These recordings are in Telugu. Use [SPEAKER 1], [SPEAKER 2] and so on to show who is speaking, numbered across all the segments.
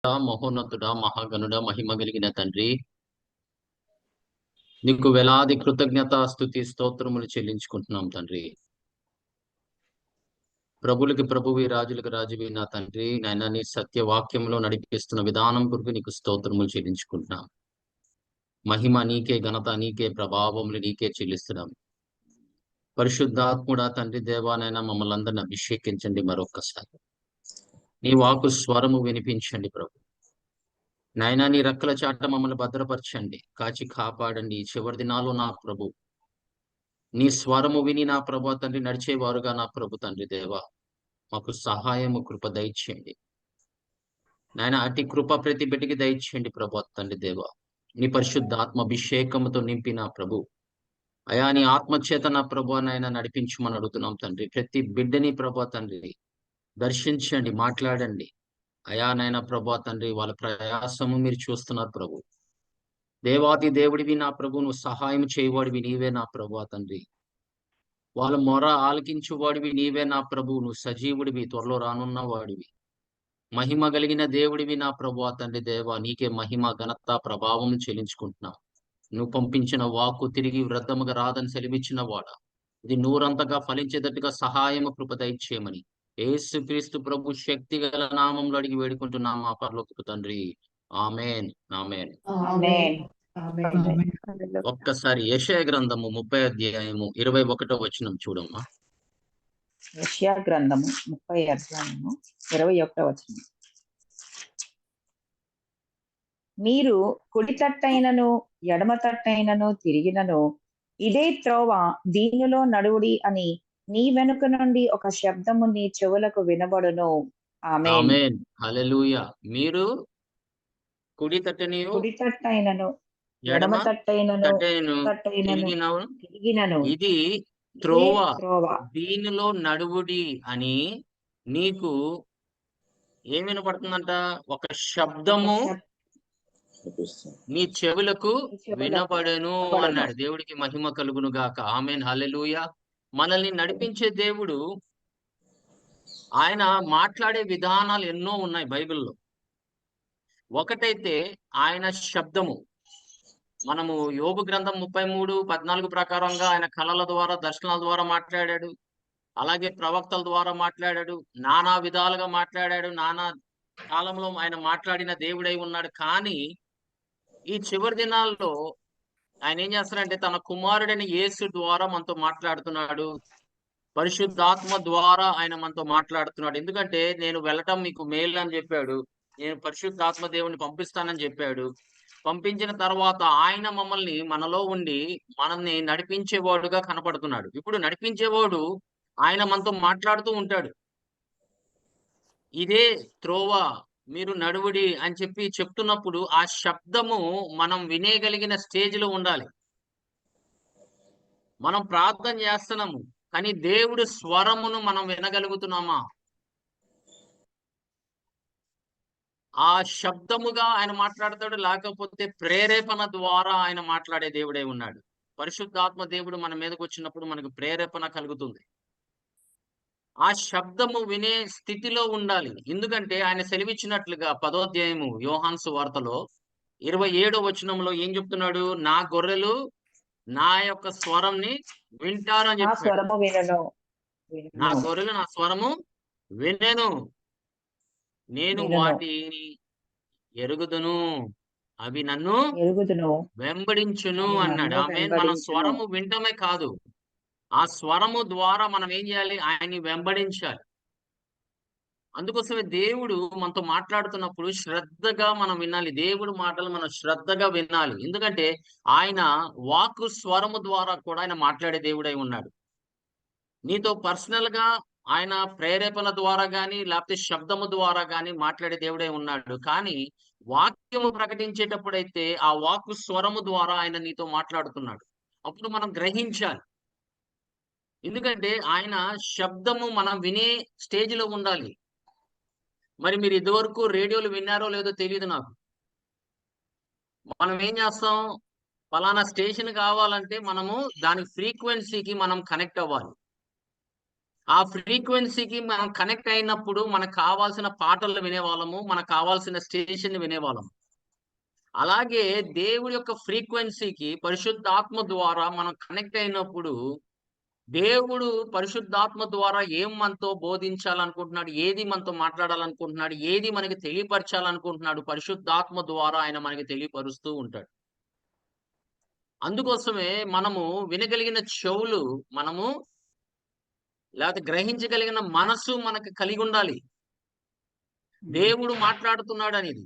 [SPEAKER 1] మహోన్నతుడా, మహాగణుడ, మహిమ కలిగిన తండ్రి, నీకు వేలాది కృతజ్ఞత స్తుతి స్తోత్రములు చెల్లించుకుంటున్నాం తండ్రి. ప్రభులకి ప్రభువి, రాజులకు రాజువి నా తండ్రి. నాయన నీ సత్యవాక్యంలో నడిపిస్తున్న విధానం కొరకు నీకు స్తోత్రములు చెల్లించుకుంటున్నాం. మహిమ నీకే, ఘనత నీకే, ప్రభావములు నీకే చెల్లిస్తున్నాం. పరిశుద్ధాత్ముడా తండ్రి దేవానైనా మమ్మల్ని అందరిని అభిషేకించండి. మరొక్కసారి నీ వాకు స్వరము వినిపించండి ప్రభు. నాయనా నీ రెక్కల చాట మమ్మల్ని భద్రపరచండి, కాచి కాపాడండి. ఈ చివరి దినాల్లో నా ప్రభు నీ స్వరము విని నా ప్రభు తండ్రి నడిచేవారుగా నా ప్రభు తండ్రి దేవా మాకు సహాయము కృప దయచేయండి. నాయన అతి కృప ప్రతి బిడ్డకి దయచేయండి ప్రభు తండ్రి దేవా. నీ పరిశుద్ధాత్మ అభిషేకముతో నింపి నా ప్రభు అయా నీ ఆత్మచేత నా ప్రభు నాయన నడిపించమని అడుగుతున్నాం తండ్రి. ప్రతి బిడ్డని ప్రభు తండ్రి దర్శించండి, మాట్లాడండి. అయా నాయన ప్రభు తండ్రి వాళ్ళ ప్రయాసము మీరు చూస్తున్నారు ప్రభు. దేవాది దేవుడివి నా ప్రభు, నువ్వు సహాయం చేయవాడివి నీవే నా ప్రభు తండ్రి. వాళ్ళ మొర ఆలకించువాడివి నీవే నా ప్రభు. నువ్వు సజీవుడివి, త్వరలో రానున్న వాడివి, మహిమ కలిగిన దేవుడివి నా ప్రభు తండ్రి దేవా. నీకే మహిమ, ఘనత, ప్రభావం చెల్లించుకుంటున్నాం. నువ్వు పంపించిన వాక్కు తిరిగి వృద్ధముగా రాదని సెలవిచ్చిన వాడా, ఇది నూరంతగా ఫలించేటట్టుగా సహాయము కృప దయచేయమని యేసుక్రీస్తు ప్రభు శక్తి గల నామంలో అడిగి వేడుకుంటున్నాం మా పరలోకపు తండ్రి. ఆమేన్, ఆమేన్. ఒక్కసారి యెషయా గ్రంథము 30 అధ్యాయము 21వ వచనం చూడమ్మా.
[SPEAKER 2] యెషయా గ్రంథము 30 అధ్యాయము 21వ వచనం. మీరు కుడి తట్టైనను ఎడమ తట్టైనను తిరిగినను ఇదే త్రోవ, దీనిలో నడువుడి అని నీ వెనుక నుండి ఒక శబ్దము నీ చెవులకు వినబడును.
[SPEAKER 1] ఆమేన్, హల్లెలూయా. మీరు కుడి
[SPEAKER 2] తట్టైనను ఎడమ తట్టైనను తిరిగినను
[SPEAKER 1] ఇది త్రోవ, దీనిలో నడువుడి అని నీకు ఏం వినపడుతుందంట? ఒక శబ్దము నీ చెవులకు వినబడెను అన్నాడు. దేవుడికి మహిమ కలుగును గాక. ఆమేన్, హల్లెలూయా. మనల్ని నడిపించే దేవుడు, ఆయన మాట్లాడే విధానాలు ఎన్నో ఉన్నాయి బైబిల్లో. ఒకటైతే ఆయన శబ్దము. మనము యోబు గ్రంథం 33:14 ప్రకారంగా ఆయన కళల ద్వారా, దర్శనాల ద్వారా మాట్లాడాడు. అలాగే ప్రవక్తల ద్వారా మాట్లాడాడు. నానా విధాలుగా మాట్లాడాడు. నానా కాలంలో ఆయన మాట్లాడిన దేవుడై ఉన్నాడు. కానీ ఈ చివరి దినాల్లో ఆయన ఏం చేస్తారంటే తన కుమారుడైన యేసు ద్వారా మనతో మాట్లాడుతున్నాడు. పరిశుద్ధాత్మ ద్వారా ఆయన మనతో మాట్లాడుతున్నాడు. ఎందుకంటే నేను వెళ్ళటం మీకు మేలు అని చెప్పాడు. నేను పరిశుద్ధాత్మ దేవుని పంపిస్తానని చెప్పాడు. పంపించిన తర్వాత ఆయన మమ్మల్ని మనలో ఉండి మనల్ని నడిపించేవాడుగా కనపడుతున్నాడు. ఇప్పుడు నడిపించేవాడు ఆయన మనతో మాట్లాడుతూ ఉంటాడు. ఇదే త్రోవ, మీరు నడువుడి అని చెప్తున్నప్పుడు ఆ శబ్దము మనం వినేయగలిగిన స్టేజ్ లో ఉండాలి. మనం ప్రార్థన చేస్తున్నాము, కానీ దేవుడు స్వరమును మనం వినగలుగుతున్నామా? ఆ శబ్దముగా ఆయన మాట్లాడతాడు, లేకపోతే ప్రేరేపణ ద్వారా ఆయన మాట్లాడే దేవుడే ఉన్నాడు. పరిశుద్ధాత్మ దేవుడు మన మీదకి వచ్చినప్పుడు మనకు ప్రేరేపణ కలుగుతుంది. ఆ శబ్దము వినే స్థితిలో ఉండాలి. ఎందుకంటే ఆయన సెలవిచ్చినట్లుగా 10వ అధ్యాయము యోహాను సువార్తలో 27వ వచనంలో ఏం చెప్తున్నాడు? నా గొర్రెలు నా యొక్క స్వరంని వింటారు అని చెప్పాడు. నా గొర్రెలు నా స్వరము వినెను, నేను వాటిని ఎరుగుదును, అవి నన్ను వెంబడించును అన్నాడు. ఆమేన్. మనం స్వరము వింటమే కాదు, ఆ స్వరము ద్వారా మనం ఏం చేయాలి? ఆయన్ని వెంబడించాలి. అందుకోసమే దేవుడు మనతో మాట్లాడుతున్నప్పుడు శ్రద్ధగా మనం వినాలి. దేవుడు మాటలు మనం శ్రద్ధగా వినాలి. ఎందుకంటే ఆయన వాక్కు స్వరము ద్వారా కూడా ఆయన మాట్లాడే దేవుడై ఉన్నాడు. నీతో పర్సనల్ గా ఆయన ప్రేరేపణ ద్వారా గాని, లేకపోతే శబ్దము ద్వారా గాని మాట్లాడే దేవుడై ఉన్నాడు. కానీ వాక్యము ప్రకటించేటప్పుడైతే ఆ వాక్కు స్వరము ద్వారా ఆయన నీతో మాట్లాడుతున్నాడు. అప్పుడు మనం గ్రహించాలి. ఎందుకంటే ఆయన శబ్దము మనం వినే స్టేజ్ లో ఉండాలి. మరి మీరు ఇదివరకు రేడియోలు విన్నారో లేదో తెలియదు నాకు. మనం ఏం చేస్తాం? పలానా స్టేషన్ కావాలంటే మనము దాని ఫ్రీక్వెన్సీకి మనం కనెక్ట్ అవ్వాలి. ఆ ఫ్రీక్వెన్సీకి మనం కనెక్ట్ అయినప్పుడు మనకు కావాల్సిన పాటలు వినేవాళ్ళము, మనకు కావాల్సిన స్టేషన్ వినేవాళ్ళము. అలాగే దేవుడి యొక్క ఫ్రీక్వెన్సీకి పరిశుద్ధాత్మ ద్వారా మనం కనెక్ట్ అయినప్పుడు, దేవుడు పరిశుద్ధాత్మ ద్వారా ఏం మనతో బోధించాలనుకుంటున్నాడు, ఏది మనతో మాట్లాడాలనుకుంటున్నాడు, ఏది మనకి తెలియపరచాలనుకుంటున్నాడు, పరిశుద్ధాత్మ ద్వారా ఆయన మనకి తెలియపరుస్తూ ఉంటాడు. అందుకోసమే మనము వినగలిగిన చెవులు మనము లేకపోతే గ్రహించగలిగిన మనస్సు మనకు కలిగి ఉండాలి. దేవుడు మాట్లాడుతున్నాడనేది.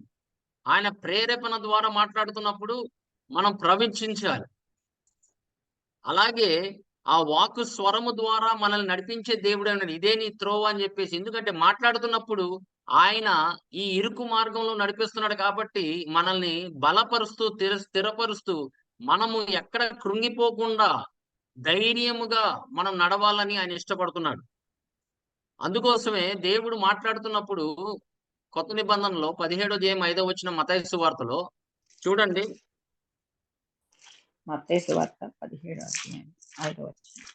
[SPEAKER 1] ఆయన ప్రేరేపణ ద్వారా మాట్లాడుతున్నప్పుడు మనం ప్రవచించాలి. అలాగే ఆ వాక్కు స్వరము ద్వారా మనల్ని నడిపించే దేవుడన్నాడు. ఇదే నీ త్రోవ అని చెప్పేసి. ఎందుకంటే మాట్లాడుతున్నప్పుడు ఆయన ఈ ఇరుకు మార్గంలో నడిపిస్తున్నాడు కాబట్టి మనల్ని బలపరుస్తూ, స్థిరపరుస్తూ మనము ఎక్కడ కృంగిపోకుండా ధైర్యముగా మనం నడవాలని ఆయన ఇష్టపడుతున్నాడు. అందుకోసమే దేవుడు మాట్లాడుతున్నప్పుడు కొత్త నిబంధనలో 17వ అధ్యాయం 5వ వచనం మత్తయి సువార్తలో చూడండి.
[SPEAKER 2] మత్తయి సువార్త 17వ అధ్యాయం 5వ వచనం.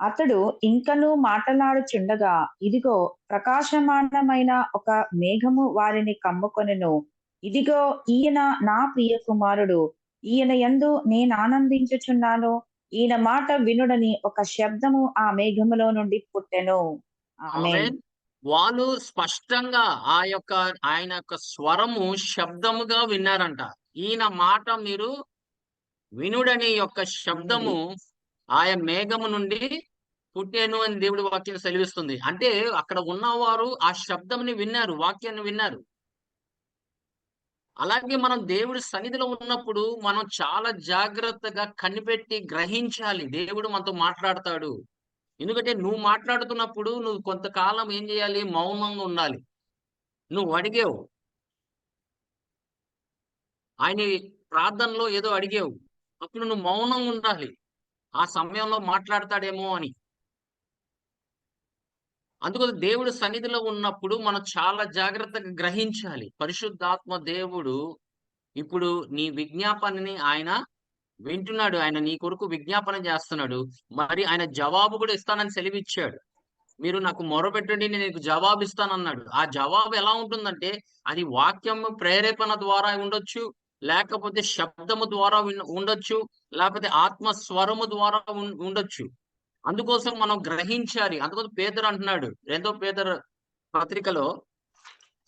[SPEAKER 2] అతడు ఇంకనూ మాటలాడుచుండగా ఇదిగో ప్రకాశమానమైన ఒక మేఘము వారిని కమ్ముకొనెను. ఇదిగో ఈయన నా ప్రియ కుమారుడు, ఈయన యందు నేను ఆనందించుచున్నాను, ఈయన మాట వినుడని ఒక శబ్దము ఆ మేఘములో నుండి పుట్టెను. ఆమేన్.
[SPEAKER 1] ఆమేన్. వాళ్ళు స్పష్టంగా ఆయన యొక్క స్వరము శబ్దముగా విన్నారంట. ఈయన మాట మీరు వినుడని యొక్క శబ్దము ఆయన మేఘము నుండి పుట్టెను అని దేవుడి వాక్యం సెలవిస్తుంది. అంటే అక్కడ ఉన్నవారు ఆ శబ్దంని విన్నారు, వాక్యాన్ని విన్నారు. అలాగే మనం దేవుడి సన్నిధిలో ఉన్నప్పుడు మనం చాలా జాగ్రత్తగా కనిపెట్టి గ్రహించాలి. దేవుడు మనతో మాట్లాడతాడు. ఎందుకంటే నువ్వు మాట్లాడుతున్నప్పుడు నువ్వు కొంతకాలం ఏం చేయాలి? మౌనంగా ఉండాలి. నువ్వు అడిగావు. ఆయన ప్రార్థనలో ఏదో అడిగావు. అప్పుడు నువ్వు మౌనంగా ఉండాలి. ఆ సమయంలో మాట్లాడతాడేమో అని. అందుకోసం దేవుడు సన్నిధిలో ఉన్నప్పుడు మనం చాలా జాగ్రత్తగా గ్రహించాలి. పరిశుద్ధాత్మ దేవుడు ఇప్పుడు నీ విజ్ఞాపనని ఆయన వింటున్నాడు. ఆయన నీ కొరకు విజ్ఞాపన చేస్తున్నాడు. మరి ఆయన జవాబు కూడా ఇస్తానని సెలవిచ్చాడు. మీరు నాకు మొరపెట్టండి నేను నీకు జవాబిస్తానన్నాడు. ఆ జవాబు ఎలా ఉంటుందంటే అది వాక్యము ప్రేరేపణ ద్వారా ఉండొచ్చు. లేకపోతే శబ్దము ద్వారా ఉండొచ్చు. లేకపోతే ఆత్మ స్వరము ద్వారా ఉండొచ్చు. అందుకోసం మనం గ్రహించాలి. అందుకోసం పేతురు అంటున్నాడు. పత్రికలో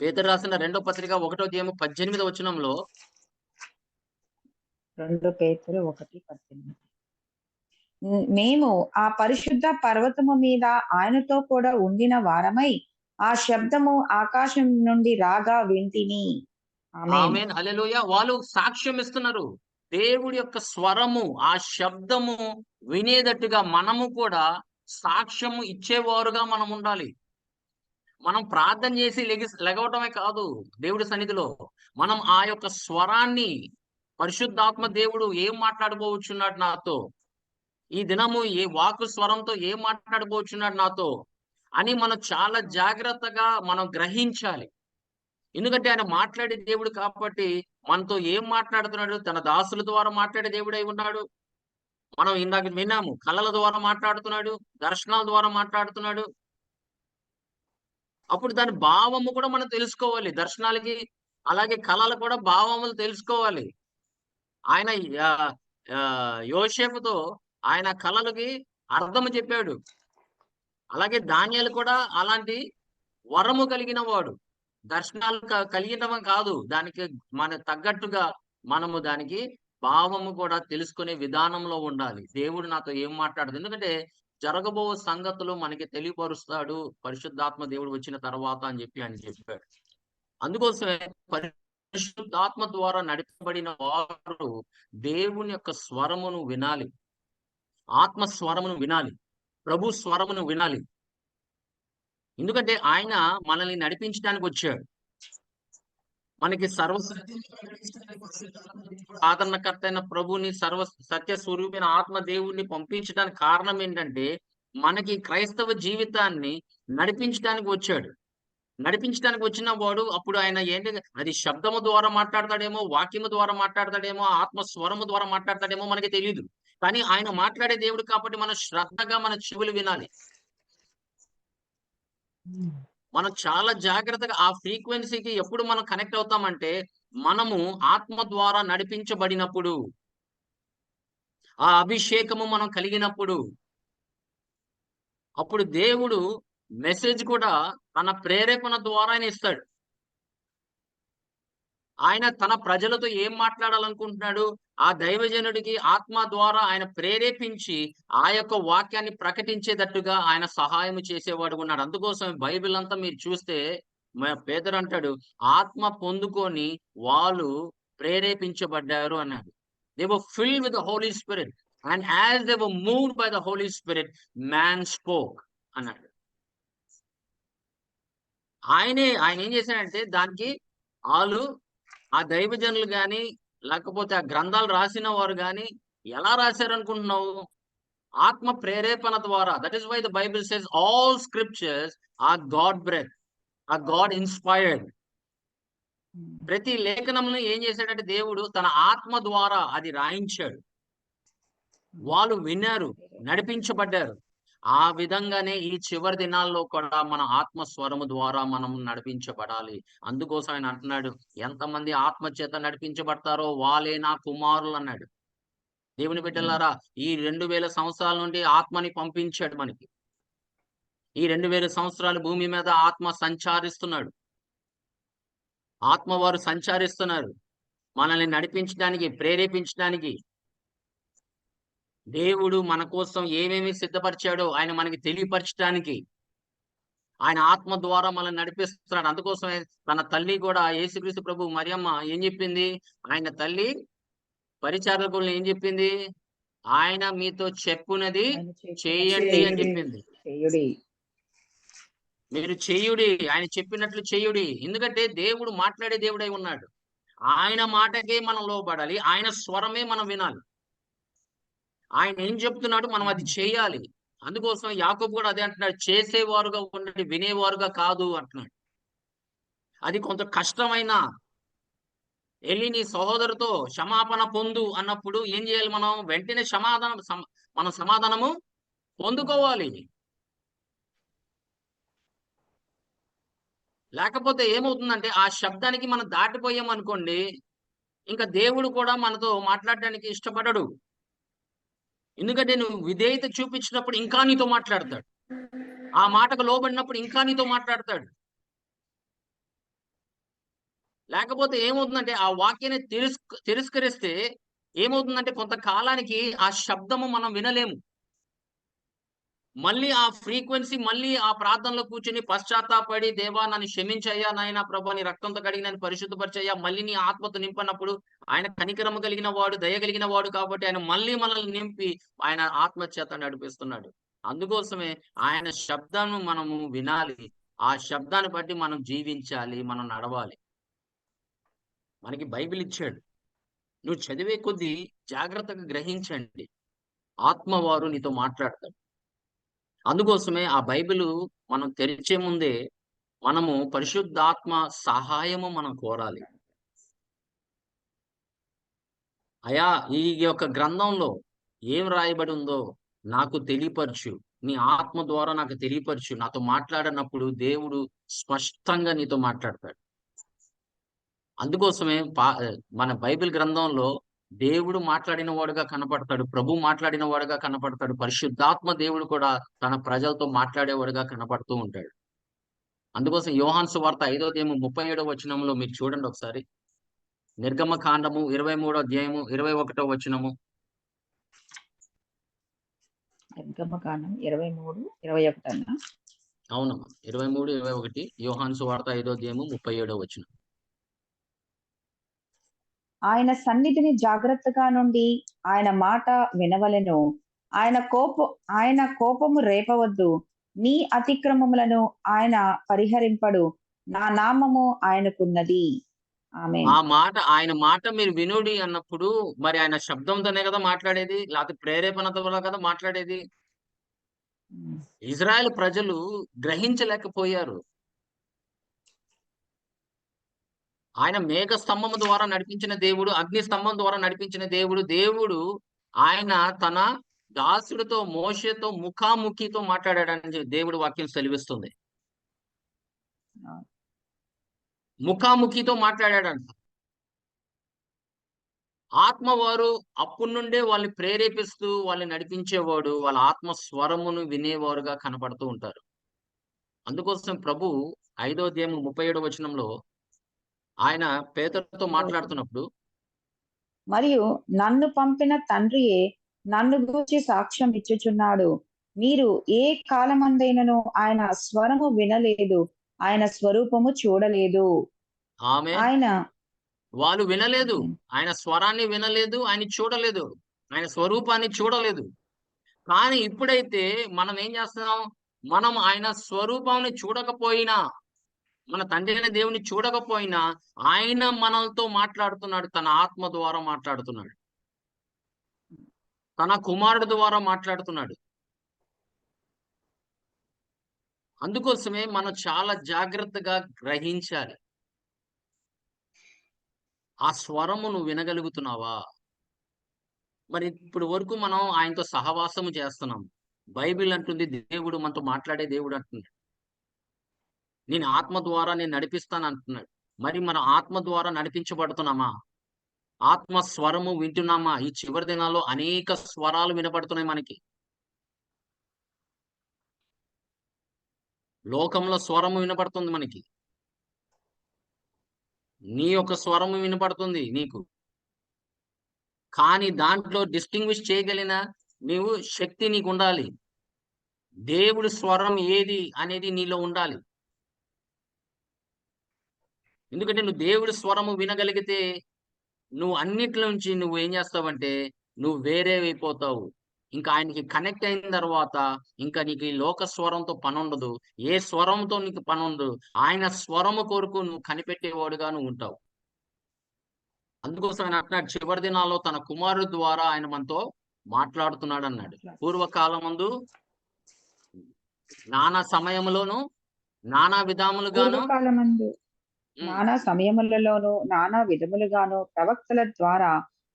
[SPEAKER 1] పేతురు రాసిన రెండో పత్రిక 1వ అధ్యాయం 18వ వచనంలో
[SPEAKER 2] 2 పేతురు 1:18. మేము ఆ పరిశుద్ధ పర్వతము మీద ఆయనతో కూడా ఉండిన వారమై ఆ శబ్దము ఆకాశం నుండి రాగా వింటిని. ఆమేన్.
[SPEAKER 1] ఆమేన్. హల్లెలూయా. వాళ్ళు సాక్ష్యం ఇస్తున్నారు. దేవుడి యొక్క స్వరము, ఆ శబ్దము వినేటట్టుగా మనము కూడా సాక్ష్యము ఇచ్చేవారుగా మనం ఉండాలి. మనం ప్రార్థన చేసి లెగవటమే కాదు దేవుడి సన్నిధిలో. మనం ఆ యొక్క స్వరాన్ని పరిశుద్ధాత్మ దేవుడు ఏం మాట్లాడబోచున్నాడు నాతో? ఈ దినము ఏ వాక్కు స్వరంతో ఏం మాట్లాడబోచున్నాడు నాతో? అని మనం చాలా జాగ్రత్తగా మనం గ్రహించాలి. ఎందుకంటే ఆయన మాట్లాడే దేవుడు కాబట్టి మనతో ఏం మాట్లాడుతున్నాడు? తన దాసుల ద్వారా మాట్లాడే దేవుడై ఉన్నాడు. మనం ఇందాక విన్నాము. కళల ద్వారా మాట్లాడుతున్నాడు. దర్శనాల ద్వారా మాట్లాడుతున్నాడు. అప్పుడు దాని భావము కూడా మనం తెలుసుకోవాలి. దర్శనాలకి అలాగే కళలు కూడా భావములు తెలుసుకోవాలి. ఆయన యోసేపుతో ఆయన కళలకి అర్థము చెప్పాడు. అలాగే దానియేలు కూడా అలాంటి వరము కలిగిన వాడు. దర్శనాలు కలిగినవం కాదు. దానికి మన తగ్గట్టుగా మనము దానికి భావము కూడా తెలుసుకునే విధానంలో ఉండాలి. దేవుడు నాతో ఏం మాట్లాడదు. ఎందుకంటే జరగబో సంగతులు మనకి తెలియపరుస్తాడు పరిశుద్ధాత్మ దేవుడు వచ్చిన తర్వాత అని చెప్పి ఆయన చెప్పాడు. అందుకోసమే పరిశుద్ధాత్మ ద్వారా నడిపబడిన వారు దేవుని యొక్క స్వరమును వినాలి. ఆత్మ స్వరమును వినాలి. ప్రభు స్వరమును వినాలి. ఎందుకంటే ఆయన మనల్ని నడిపించడానికి వచ్చాడు. మనకి ఆదరణకర్త అయిన ప్రభుని సర్వ సత్య స్వరూపైన ఆత్మ దేవుడిని పంపించడానికి కారణం ఏంటంటే మనకి క్రైస్తవ జీవితాన్ని నడిపించడానికి వచ్చాడు. నడిపించడానికి వచ్చిన వాడు అప్పుడు ఆయన ఏంటి అది శబ్దము ద్వారా మాట్లాడతాడేమో, వాక్యము ద్వారా మాట్లాడతాడేమో, ఆత్మ స్వరము ద్వారా మాట్లాడతాడేమో మనకి తెలీదు. కానీ ఆయన మాట్లాడే దేవుడు కాబట్టి మనం శ్రద్ధగా మన చెవులు వినాలి. మనం చాలా జాగ్రత్తగా ఆ ఫ్రీక్వెన్సీకి ఎప్పుడు మనం కనెక్ట్ అవుతామంటే, మనము ఆత్మ ద్వారా నడిపించబడినప్పుడు, ఆ అభిషేకము మనం కలిగినప్పుడు, అప్పుడు దేవుడు మెసేజ్ కూడా తన ప్రేరేపణ ద్వారానే ఇస్తాడు. ఆయన తన ప్రజలతో ఏం మాట్లాడాలనుకుంటున్నాడు? ఆ దైవజనుడికి ఆత్మ ద్వారా ఆయన ప్రేరేపించి, ఆ యొక్క వాక్యాన్ని ప్రకటించేటట్టుగా ఆయన సహాయం చేసేవాడుగా ఉన్నాడు. అందుకోసం బైబిల్ అంతా మీరు చూస్తే పేతురు అంటాడు, ఆత్మ పొందుకొని వాళ్ళు ప్రేరేపించబడ్డారు అన్నాడు. They were filled with the Holy Spirit and as they were moved by the Holy Spirit man spoke అన్నాడు. ఆయన ఏం చేశాడంటే దానికి ఆళ్ళు ఆ దైవజనులు గాని, లేకపోతే ఆ గ్రంథాలు రాసిన వారు గాని ఎలా రాశారనుకుంటున్నావు? ఆత్మ ప్రేరేపణ ద్వారా. That is why the Bible says all scriptures are God breath, or God inspired. ప్రతి లేఖనంలో ఏం చేశాడంటే దేవుడు తన ఆత్మ ద్వారా అది రాయించాడు. వాళ్ళు విన్నారు, నడిపించబడ్డారు. ఆ విధంగానే ఈ చివరి దినాల్లో కూడా మన ఆత్మ స్వరము ద్వారా మనం నడిపించబడాలి. అందుకోసం ఆయన అంటున్నాడు, ఎంతమంది ఆత్మ చేత నడిపించబడతారో వాళ్ళే నా కుమారులు అన్నాడు. దేవుని బిడ్డలారా, ఈ 2000 సంవత్సరాల నుండి ఆత్మని పంపించాడు మనకి. ఈ 2000 సంవత్సరాలు భూమి మీద ఆత్మ సంచారిస్తున్నాడు. ఆత్మ వారు సంచారిస్తున్నారు. మనల్ని నడిపించడానికి, ప్రేరేపించడానికి. దేవుడు మన కోసం ఏమేమి సిద్ధపరిచాడో ఆయన మనకి తెలియపరచడానికి ఆయన ఆత్మ ద్వారా మనల్ని నడిపిస్తున్నాడు. అందుకోసమే తన తల్లి కూడా యేసుక్రీస్తు ప్రభు మరియమ్మ ఏం చెప్పింది? ఆయన తల్లి పరిచారకుల్ని ఏం చెప్పింది? ఆయన మీతో చెప్పునది చేయండి అని చెప్పింది. మీరు చెయ్యుడి, ఆయన చెప్పినట్లు చెయ్యుడి. ఎందుకంటే దేవుడు మాట్లాడే దేవుడై ఉన్నాడు. ఆయన మాటకే మనం లోబడాలి. ఆయన స్వరమే మనం వినాలి. ఆయన ఏం చెప్తున్నాడు మనం అది చేయాలి. అందుకోసం యాకోబు కూడా అదే అంటున్నాడు, చేసేవారుగా ఉండండి, వినేవారుగా కాదు అంటున్నాడు. అది కొంత కష్టమైన ఎళ్లి నీ సహోదరుతో క్షమాపణ పొందు అన్నప్పుడు ఏం చేయాలి? మనం వెంటనే మనం సమాధానము పొందుకోవాలి. లేకపోతే ఏమవుతుందంటే ఆ శబ్దానికి మనం దాటిపోయామనుకోండి, ఇంకా దేవుడు కూడా మనతో మాట్లాడడానికి ఇష్టపడడు. ఎందుకంటే నువ్వు విధేయత చూపించినప్పుడు ఇంకా నీతో మాట్లాడతాడు. ఆ మాటకు లోబడినప్పుడు ఇంకా నీతో మాట్లాడతాడు. లేకపోతే ఏమవుతుందంటే ఆ వాక్యాన్ని తిరస్కరిస్తే ఏమవుతుందంటే కొంతకాలానికి ఆ శబ్దము మనం వినలేము. మళ్ళీ ఆ ఫ్రీక్వెన్సీ మళ్ళీ ఆ ప్రార్థనలో కూర్చొని పశ్చాత్తాపడి, దేవా నన్ను క్షమించయ్యా నాయనా ప్రభా నీ రక్తంతో కడిగి నన్ను పరిశుద్ధపరిచయ్యా, మళ్ళీ నీ ఆత్మతో నింపనప్పుడు ఆయన కనికరము కలిగిన వాడు, దయ కలిగిన వాడు కాబట్టి ఆయన మళ్ళీ మనల్ని నింపి ఆయన ఆత్మ చేత నడిపిస్తున్నాడు. అందుకోసమే ఆయన శబ్దాన్ని మనము వినాలి. ఆ శబ్దాన్ని బట్టి మనం జీవించాలి, మనం నడవాలి. మనకి బైబిల్ ఇచ్చాడు. నువ్వు చదివే కొద్దీ జాగ్రత్తగా గ్రహించండి. ఆత్మవారు నీతో మాట్లాడతాడు. అందుకోసమే ఆ బైబిలు మనం తెరిచే ముందే మనము పరిశుద్ధాత్మ సహాయము మనం కోరాలి. అయ్యా ఈ యొక్క గ్రంథంలో ఏం రాయబడి ఉందో నాకు తెలియపరచు. నీ ఆత్మ ద్వారా నాకు తెలియపరచు. నాతో మాట్లాడినప్పుడు దేవుడు స్పష్టంగా నీతో మాట్లాడతాడు. అందుకోసమే మన బైబిల్ గ్రంథంలో దేవుడు మాట్లాడిన వాడుగా కనపడతాడు. ప్రభు మాట్లాడిన వాడుగా కనపడతాడు. పరిశుద్ధాత్మ దేవుడు కూడా తన ప్రజలతో మాట్లాడేవాడుగా కనపడుతూ ఉంటాడు. అందుకోసం యోహాను సువార్త 5వ అధ్యాయము 37వ వచనంలో మీరు చూడండి ఒకసారి. నిర్గమకాండము 23వ అధ్యాయము 21వ వచనము.
[SPEAKER 2] నిర్గమకాండం 23, 21 అన్నా?
[SPEAKER 1] అవునమ్మా. 23, 21 యోహాను సువార్త 5వ అధ్యాయము 37వ వచనం.
[SPEAKER 2] ఆయన సన్నిధిని జాగ్రత్తగా నుండి ఆయన మాట వినవలెను. ఆయన కోపము రేపవద్దు. నీ అతిక్రమములను ఆయన పరిహరింపడు. నా నామము ఆయనకున్నది. ఆమేన్.
[SPEAKER 1] ఆయన మాట మీరు వినుడి అన్నప్పుడు మరి ఆయన శబ్దంతోనే కదా మాట్లాడేది. లేకపోతే ప్రేరేపణతో కదా మాట్లాడేది. ఇజ్రాయెల్ ప్రజలు గ్రహించలేకపోయారు. ఆయన మేఘ స్తంభము ద్వారా నడిపించిన దేవుడు, అగ్ని స్తంభం ద్వారా నడిపించిన దేవుడు ఆయన తన దాసుడితో మోషేతో ముఖాముఖితో మాట్లాడాడని దేవుడి వాక్యం సెలవిస్తుంది. ముఖాముఖితో మాట్లాడాడంట. ఆత్మవారు అప్పటి నుండే వాళ్ళని ప్రేరేపిస్తూ వాళ్ళని నడిపించేవాడు. వాళ్ళ ఆత్మ స్వరమును వినేవారుగా కనపడుతూ ఉంటారు. అందుకోసం ప్రభు 5వ అధ్యాయం 37వ వచనంలో ఆయన పేతురుతో మాట్లాడుతున్నప్పుడు,
[SPEAKER 2] మరియు నన్ను పంపిన తండ్రియే నన్ను గూర్చి సాక్ష్యం ఇచ్చుచున్నాడు. మీరు ఏ కాలమందైనను ఆయన స్వరము వినలేదు, ఆయన స్వరూపము చూడలేదు.
[SPEAKER 1] ఆమె
[SPEAKER 2] ఆయన
[SPEAKER 1] వాళ్ళు వినలేదు, ఆయన స్వరాన్ని వినలేదు, ఆయన చూడలేదు, ఆయన స్వరూపాన్ని చూడలేదు. కానీ ఇప్పుడైతే మనం ఏం చేస్తున్నాం? మనం ఆయన స్వరూపాన్ని చూడకపోయినా, మన తండ్రి అయిన దేవుని చూడకపోయినా, ఆయన మనలతో మాట్లాడుతున్నాడు. తన ఆత్మ ద్వారా మాట్లాడుతున్నాడు. తన కుమారుడు ద్వారా మాట్లాడుతున్నాడు. అందుకోసమే మనం చాలా జాగ్రత్తగా గ్రహించాలి. ఆ స్వరము నువ్వు వినగలుగుతున్నావా? మరి ఇప్పుడు వరకు మనం ఆయనతో సహవాసము చేస్తున్నాం. బైబిల్ అంటుంది దేవుడు మనతో మాట్లాడే దేవుడు అంటున్నాడు. నేను ఆత్మ ద్వారా నేను నడిపిస్తాను అంటున్నాడు. మరి మన ఆత్మ ద్వారా నడిపించబడుతున్నామా? ఆత్మ స్వరము వింటున్నామా? ఈ చివరి దినాల్లో అనేక స్వరాలు వినపడుతున్నాయి మనకి. లోకంలో స్వరము వినపడుతుంది మనకి. నీ యొక్క స్వరము వినపడుతుంది నీకు. కానీ దాంట్లో డిస్టింగ్విష్ చేయగలిగిన నీవు శక్తి నీకు ఉండాలి. దేవుడి స్వరం ఏది అనేది నీలో ఉండాలి. ఎందుకంటే నువ్వు దేవుడి స్వరము వినగలిగితే నువ్వు అన్నిట్లో నుంచి నువ్వు ఏం చేస్తావంటే నువ్వు వేరే అయిపోతావు. ఇంకా ఆయనకి కనెక్ట్ అయిన తర్వాత ఇంకా నీకు ఈ లోక స్వరంతో పని ఉండదు. ఏ స్వరంతో నీకు పని ఉండదు. ఆయన స్వరము కొరకు నువ్వు కనిపెట్టేవాడుగా నువ్వు ఉంటావు. అందుకోసం ఆయన అంటున్నాడు, చివరి దినాల్లో తన కుమారుడు ద్వారా ఆయన మనతో మాట్లాడుతున్నాడు అన్నాడు. పూర్వకాలమందు నానా సమయములోను నానా విధములుగాను
[SPEAKER 2] పూర్వకాలమందు నానా సమయములలోను నానా విధములుగాను ప్రవక్తల ద్వారా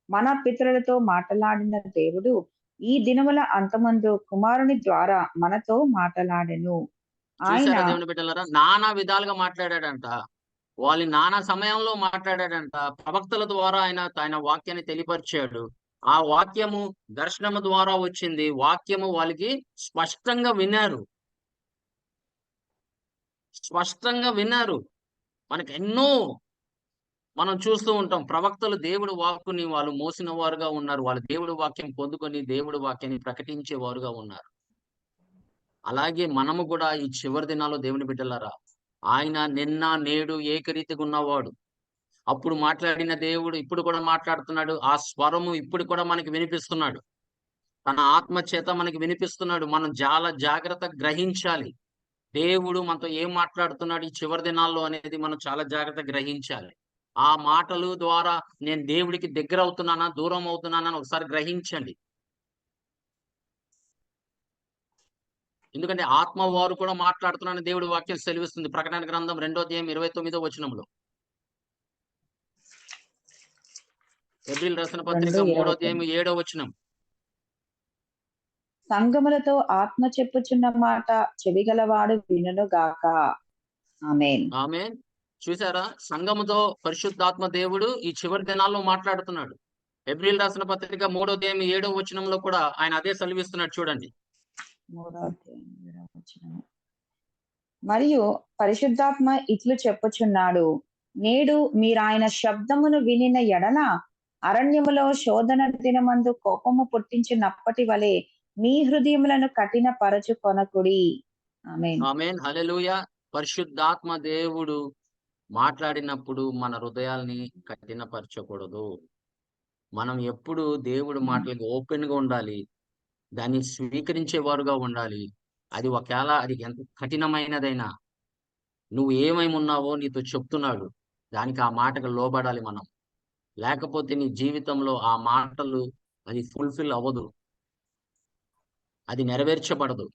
[SPEAKER 2] మన పితరులతో మాట్లాడిన దేవుడు ఈ దినముల అంతమందు కుమారుని ద్వారా మనతో మాట్లాడెను. ఆయన
[SPEAKER 1] చూసారా దేవుని బిడ్డలారా? నానా విధాలుగా మాట్లాడాడంట. వాళ్ళు నానా సమయంలో మాట్లాడాడంట. ప్రవక్తల ద్వారా ఆయన వాక్యాన్ని తెలియపరిచాడు. ఆ వాక్యము దర్శనము ద్వారా వచ్చింది. వాక్యము వాళ్ళకి స్పష్టంగా విన్నారు. స్పష్టంగా విన్నారు. మనకి ఎన్నో మనం చూస్తూ ఉంటాం. ప్రవక్తలు దేవుడి వాక్కుని వాళ్ళు మోసిన వారుగా ఉన్నారు. వాళ్ళు దేవుడి వాక్యం పొందుకొని దేవుడి వాక్యాన్ని ప్రకటించే వారుగా ఉన్నారు. అలాగే మనము కూడా ఈ చివరి దినాల్లో దేవుని బిడ్డలారా, ఆయన నిన్న నేడు ఏకరీతిగా ఉన్నవాడు. అప్పుడు మాట్లాడిన దేవుడు ఇప్పుడు కూడా మాట్లాడుతున్నాడు. ఆ స్వరము ఇప్పుడు కూడా మనకి వినిపిస్తున్నాడు. తన ఆత్మ చేత మనకి వినిపిస్తున్నాడు. మనం చాలా జాగ్రత్తగా గ్రహించాలి. దేవుడు మనతో ఏం మాట్లాడుతున్నాడు ఈ చివరి దినాల్లో అనేది మనం చాలా జాగ్రత్తగా గ్రహించాలి. ఆ మాటలు ద్వారా నేను దేవుడికి దగ్గర అవుతున్నానా, దూరం అవుతున్నానా అని ఒకసారి గ్రహించండి. ఎందుకంటే ఆత్మ వారు కూడా మాట్లాడుతున్నారని దేవుడి వాక్యం సెలవిస్తుంది. ప్రకటన గ్రంథం 2వ అధ్యాయం 29వ వచనంలో. హెబ్రీయులు రాసిన పత్రిక 3వ అధ్యాయం 7వ వచనం.
[SPEAKER 2] సంగములతో ఆత్మ చెప్పుచున్న మాట చెవిగలవాడు వినును గాక. ఆమేన్.
[SPEAKER 1] ఆమేన్. చూసారా? సంఘముతో పరిశుద్ధాత్మ దేవుడు ఈ చివరి దినాల్లో మాట్లాడుతున్నాడు. హెబ్రీయులు రాసిన పత్రిక 3వ అధ్యాయం 7వ వచనంలో కూడా ఆయన అదే సెలవిస్తున్నాడు చూడండి.
[SPEAKER 2] 3వ అధ్యాయం 7వ వచనం. మరియు పరిశుద్ధాత్మ ఇట్లు చెప్పుచున్నాడు, నేడు మీరాయన శబ్దమును వినిన ఎడల అరణ్యములో శోధన దినమందు కోపము పుట్టించినప్పటి వలె మీ హృదయములను కఠిన పరచుకొనకుడి. ఆమేన్.
[SPEAKER 1] ఆమేన్. హల్లెలూయా. పరిశుద్ధాత్మ దేవుడు మాట్లాడినప్పుడు మన హృదయాల్ని కఠినపరచకూడదు. మనం ఎప్పుడు దేవుడి మాటలకి ఓపెన్‌గా ఉండాలి. దాన్ని స్వీకరించేవారుగా ఉండాలి. అది ఒకేళ అది ఎంత కఠినమైనదైనా, నువ్వు ఏమేమి ఉన్నావో నీతో చెప్తున్నాడు. దానికి ఆ మాటకు లోబడాలి మనం. లేకపోతే నీ జీవితంలో ఆ మాటలు అది ఫుల్‌ఫిల్ అవ్వదు. అది నెరవేర్చబడదు.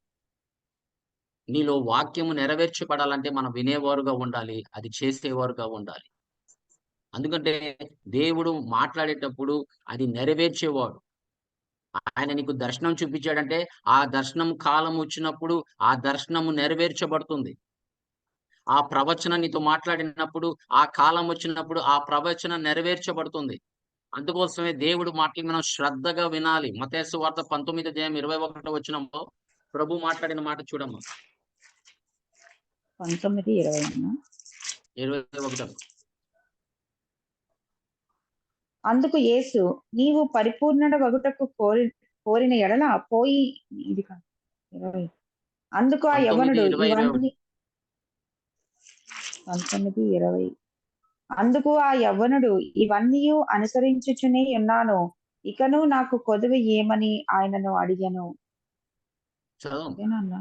[SPEAKER 1] నీలో వాక్యము నెరవేర్చబడాలంటే మనం వినేవారుగా ఉండాలి. అది చేసేవారుగా ఉండాలి. ఎందుకంటే దేవుడు మాట్లాడేటప్పుడు అది నెరవేర్చేవాడు. ఆయన నీకు దర్శనం చూపించాడంటే ఆ దర్శనం కాలం వచ్చినప్పుడు ఆ దర్శనము నెరవేర్చబడుతుంది. ఆ ప్రవచనం నీతో మాట్లాడినప్పుడు ఆ కాలం వచ్చినప్పుడు ఆ ప్రవచనం నెరవేర్చబడుతుంది. అందుకోసమే దేవుడు మాటలు మనం శ్రద్ధగా వినాలి. మత్తయి సువార్త 19:21 ప్రభు మాట్లాడిన మాట చూడమ్మా.
[SPEAKER 2] 19:20.
[SPEAKER 1] 21.
[SPEAKER 2] అందుకు యేసు, నీవు పరిపూర్ణుడ వగుటకు కోరిన ఎడల పోయి ఇది కాదు 20. అందుకు ఆ
[SPEAKER 1] 19,
[SPEAKER 2] యవ్వనుడు
[SPEAKER 1] 20, 21.
[SPEAKER 2] ఇవన్నీ 19:20. అందుకు ఆ యవ్వనుడు ఇవన్నీ అనుసరించుచునే ఉన్నాను, ఇకను నాకు కొదువ ఏమని ఆయనను అడిగాను.
[SPEAKER 1] చదవమ్మా.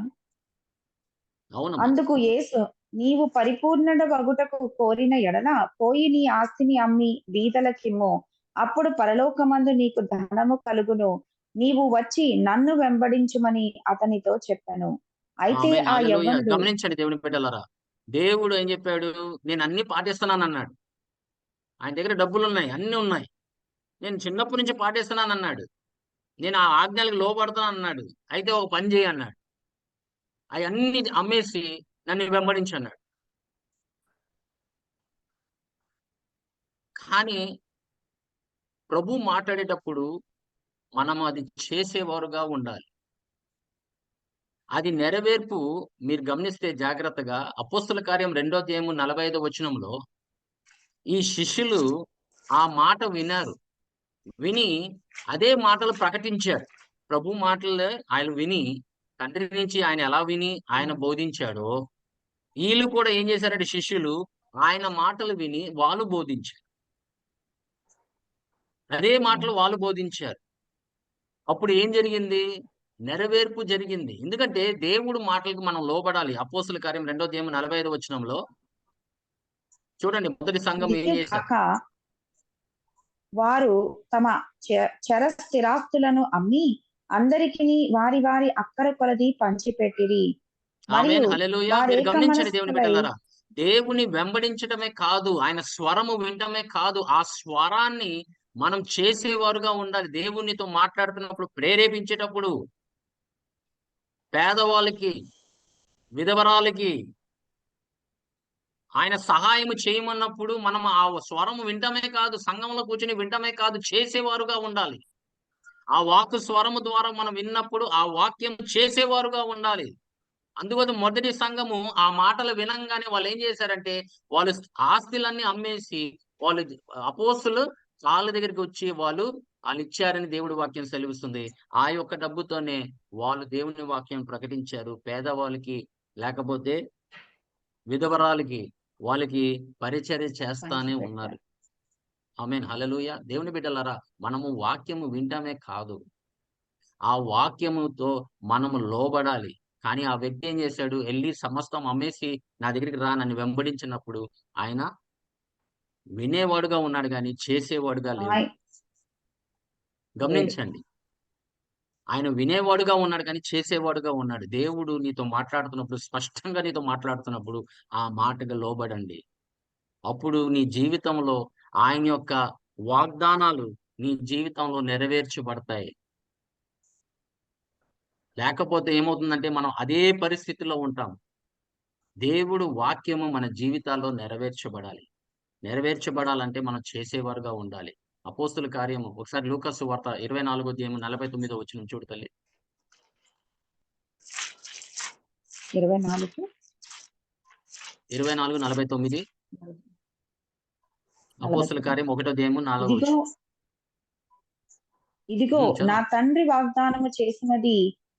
[SPEAKER 1] అవునమ్మా.
[SPEAKER 2] అందుకు యేసు, నీవు పరిపూర్ణుడ వగుటకు కోరిన ఎడల పోయి నీ ఆస్తిని అమ్మి బీదలకిమ్ము, అప్పుడు పరలోకమందు నీకు ధనము కలుగును, నీవు వచ్చి నన్ను వెంబడించుమని అతనితో చెప్పాను. అయితే
[SPEAKER 1] ఆమేన్.
[SPEAKER 2] ఆ
[SPEAKER 1] హల్లెలూయా.
[SPEAKER 2] యవ్వనుడు
[SPEAKER 1] గమనించండి దేవుని బిడ్డలారా. దేవుడు ఏం చెప్పాడు? నేను అన్ని పాటిస్తున్నానన్నాడు. ఆయన దగ్గర డబ్బులున్నాయి. అన్నీ ఉన్నాయి. నేను చిన్నప్పటి నుంచి పాటిస్తున్నానన్నాడు. నేను ఆ ఆజ్ఞలకు లోబడతానన్నాడు. అయితే ఒక పని చెయ్యి అన్నాడు. అయన్నీ అమ్మేసి నన్ను వెంబడించన్నాడు. కానీ ప్రభు మాట్లాడేటప్పుడు మనం అది చేసేవారుగా ఉండాలి. అది నెరవేర్పు మీరు గమనిస్తే జాగ్రత్తగా అపోస్తల కార్యం 2:45 ఈ శిష్యులు ఆ మాట విన్నారు. విని అదే మాటలు ప్రకటించారు. ప్రభు మాటలు ఆయన విని తండ్రి నుంచి ఆయన ఎలా విని ఆయన బోధించాడో, ఈళ్ళు కూడా ఏం చేశారంటే శిష్యులు ఆయన మాటలు విని వాళ్ళు బోధించారు. అదే మాటలు వాళ్ళు బోధించారు. అప్పుడు ఏం జరిగింది? నెరవేర్పు జరిగింది. ఎందుకంటే దేవుడు మాటలకు మనం లోబడాలి. అపోస్తల కార్యం 2:45 చూడండి మొదటి సంఘం ఏం
[SPEAKER 2] ఇదే
[SPEAKER 1] చేశారు?
[SPEAKER 2] కాక వారు తమ చర స్థిరాస్తులను అమ్మి అందరికిని వారి వారి అక్కర కొలది పంచిపెట్టిరి. మరియు
[SPEAKER 1] ఆమేన్. హల్లెలూయా. మీరు
[SPEAKER 2] వారేక
[SPEAKER 1] గమనించండి దేవుని
[SPEAKER 2] మనస్కులై
[SPEAKER 1] బిడ్డలారా. దేవుని వెంబడించటమే కాదు, ఆయన స్వరము వినటమే కాదు, ఆ స్వరాన్ని మనం చేసేవారుగా ఉండాలి. దేవునితో మాట్లాడుతున్నప్పుడు, ప్రేరేపించేటప్పుడు పేదవాళ్ళకి, విధవరాలకి ఆయన సహాయము చేయమన్నప్పుడు మనం ఆ స్వరము వినటమే కాదు, సంఘంలో కూర్చొని వినటమే కాదు, చేసేవారుగా ఉండాలి. ఆ వాక్కు స్వరము ద్వారా మనం విన్నప్పుడు ఆ వాక్యం చేసేవారుగా ఉండాలి. అందువల్ల మొదటి సంఘము ఆ మాటలు వినంగానే వాళ్ళేం చేశారంటే, వాళ్ళు ఆస్తులన్నీ అమ్మేసి, వాళ్ళు అపోస్తలుల కాళ్ళ దగ్గరికి వచ్చి ఆళ్ళిచ్చారని దేవుడి వాక్యం సెలవిస్తుంది. ఆ యొక్క డబ్బుతోనే వాళ్ళు దేవుని వాక్యం ప్రకటించారు. పేదవాళ్ళకి, లేకపోతే విధవరాలికి, వాళ్ళకి పరిచర్య చేస్తానే ఉన్నారు.
[SPEAKER 2] పంచిపెట్టారు.
[SPEAKER 1] ఆమేన్. హల్లెలూయా. దేవుని బిడ్డలారా, మనము వాక్యము వినటమే కాదు, ఆ వాక్యముతో మనము లోబడాలి. కానీ ఆ వ్యక్తి ఏం చేశాడు? ఎళ్లి సమస్తం అమ్మేసి నా దగ్గరికి రా నన్ను వెంబడించినప్పుడు ఆయన వినేవాడుగా ఉన్నాడు గానీ చేసేవాడుగా లేడు.
[SPEAKER 2] ఆయ- లేడు.
[SPEAKER 1] గమనించండి. ఆయన వినేవాడుగా ఉన్నాడు కానీ చేసేవాడుగా ఉన్నాడు. దేవుడు నీతో మాట్లాడుతున్నప్పుడు స్పష్టంగా నీతో మాట్లాడుతున్నప్పుడు ఆ మాటకు లోబడండి. అప్పుడు నీ జీవితంలో ఆయన యొక్క వాగ్దానాలు నీ జీవితంలో నెరవేర్చబడతాయి. లేకపోతే ఏమవుతుందంటే మనం అదే పరిస్థితిలో ఉంటాం. దేవుడు వాక్యము మన జీవితాల్లో నెరవేర్చబడాలి. నెరవేర్చబడాలంటే మనం చేసేవారుగా ఉండాలి. అపోస్తుల కార్యము ఒకసారి లూకా సువార్త 24:49 చూడు తల్లి.
[SPEAKER 2] 24,
[SPEAKER 1] 24:49 అపోస్తుల
[SPEAKER 2] 49.
[SPEAKER 1] కార్యం 1:4.
[SPEAKER 2] ఇదిగో ఇదిగో నా
[SPEAKER 1] చదువు.
[SPEAKER 2] తండ్రి వాగ్దానము చేసినది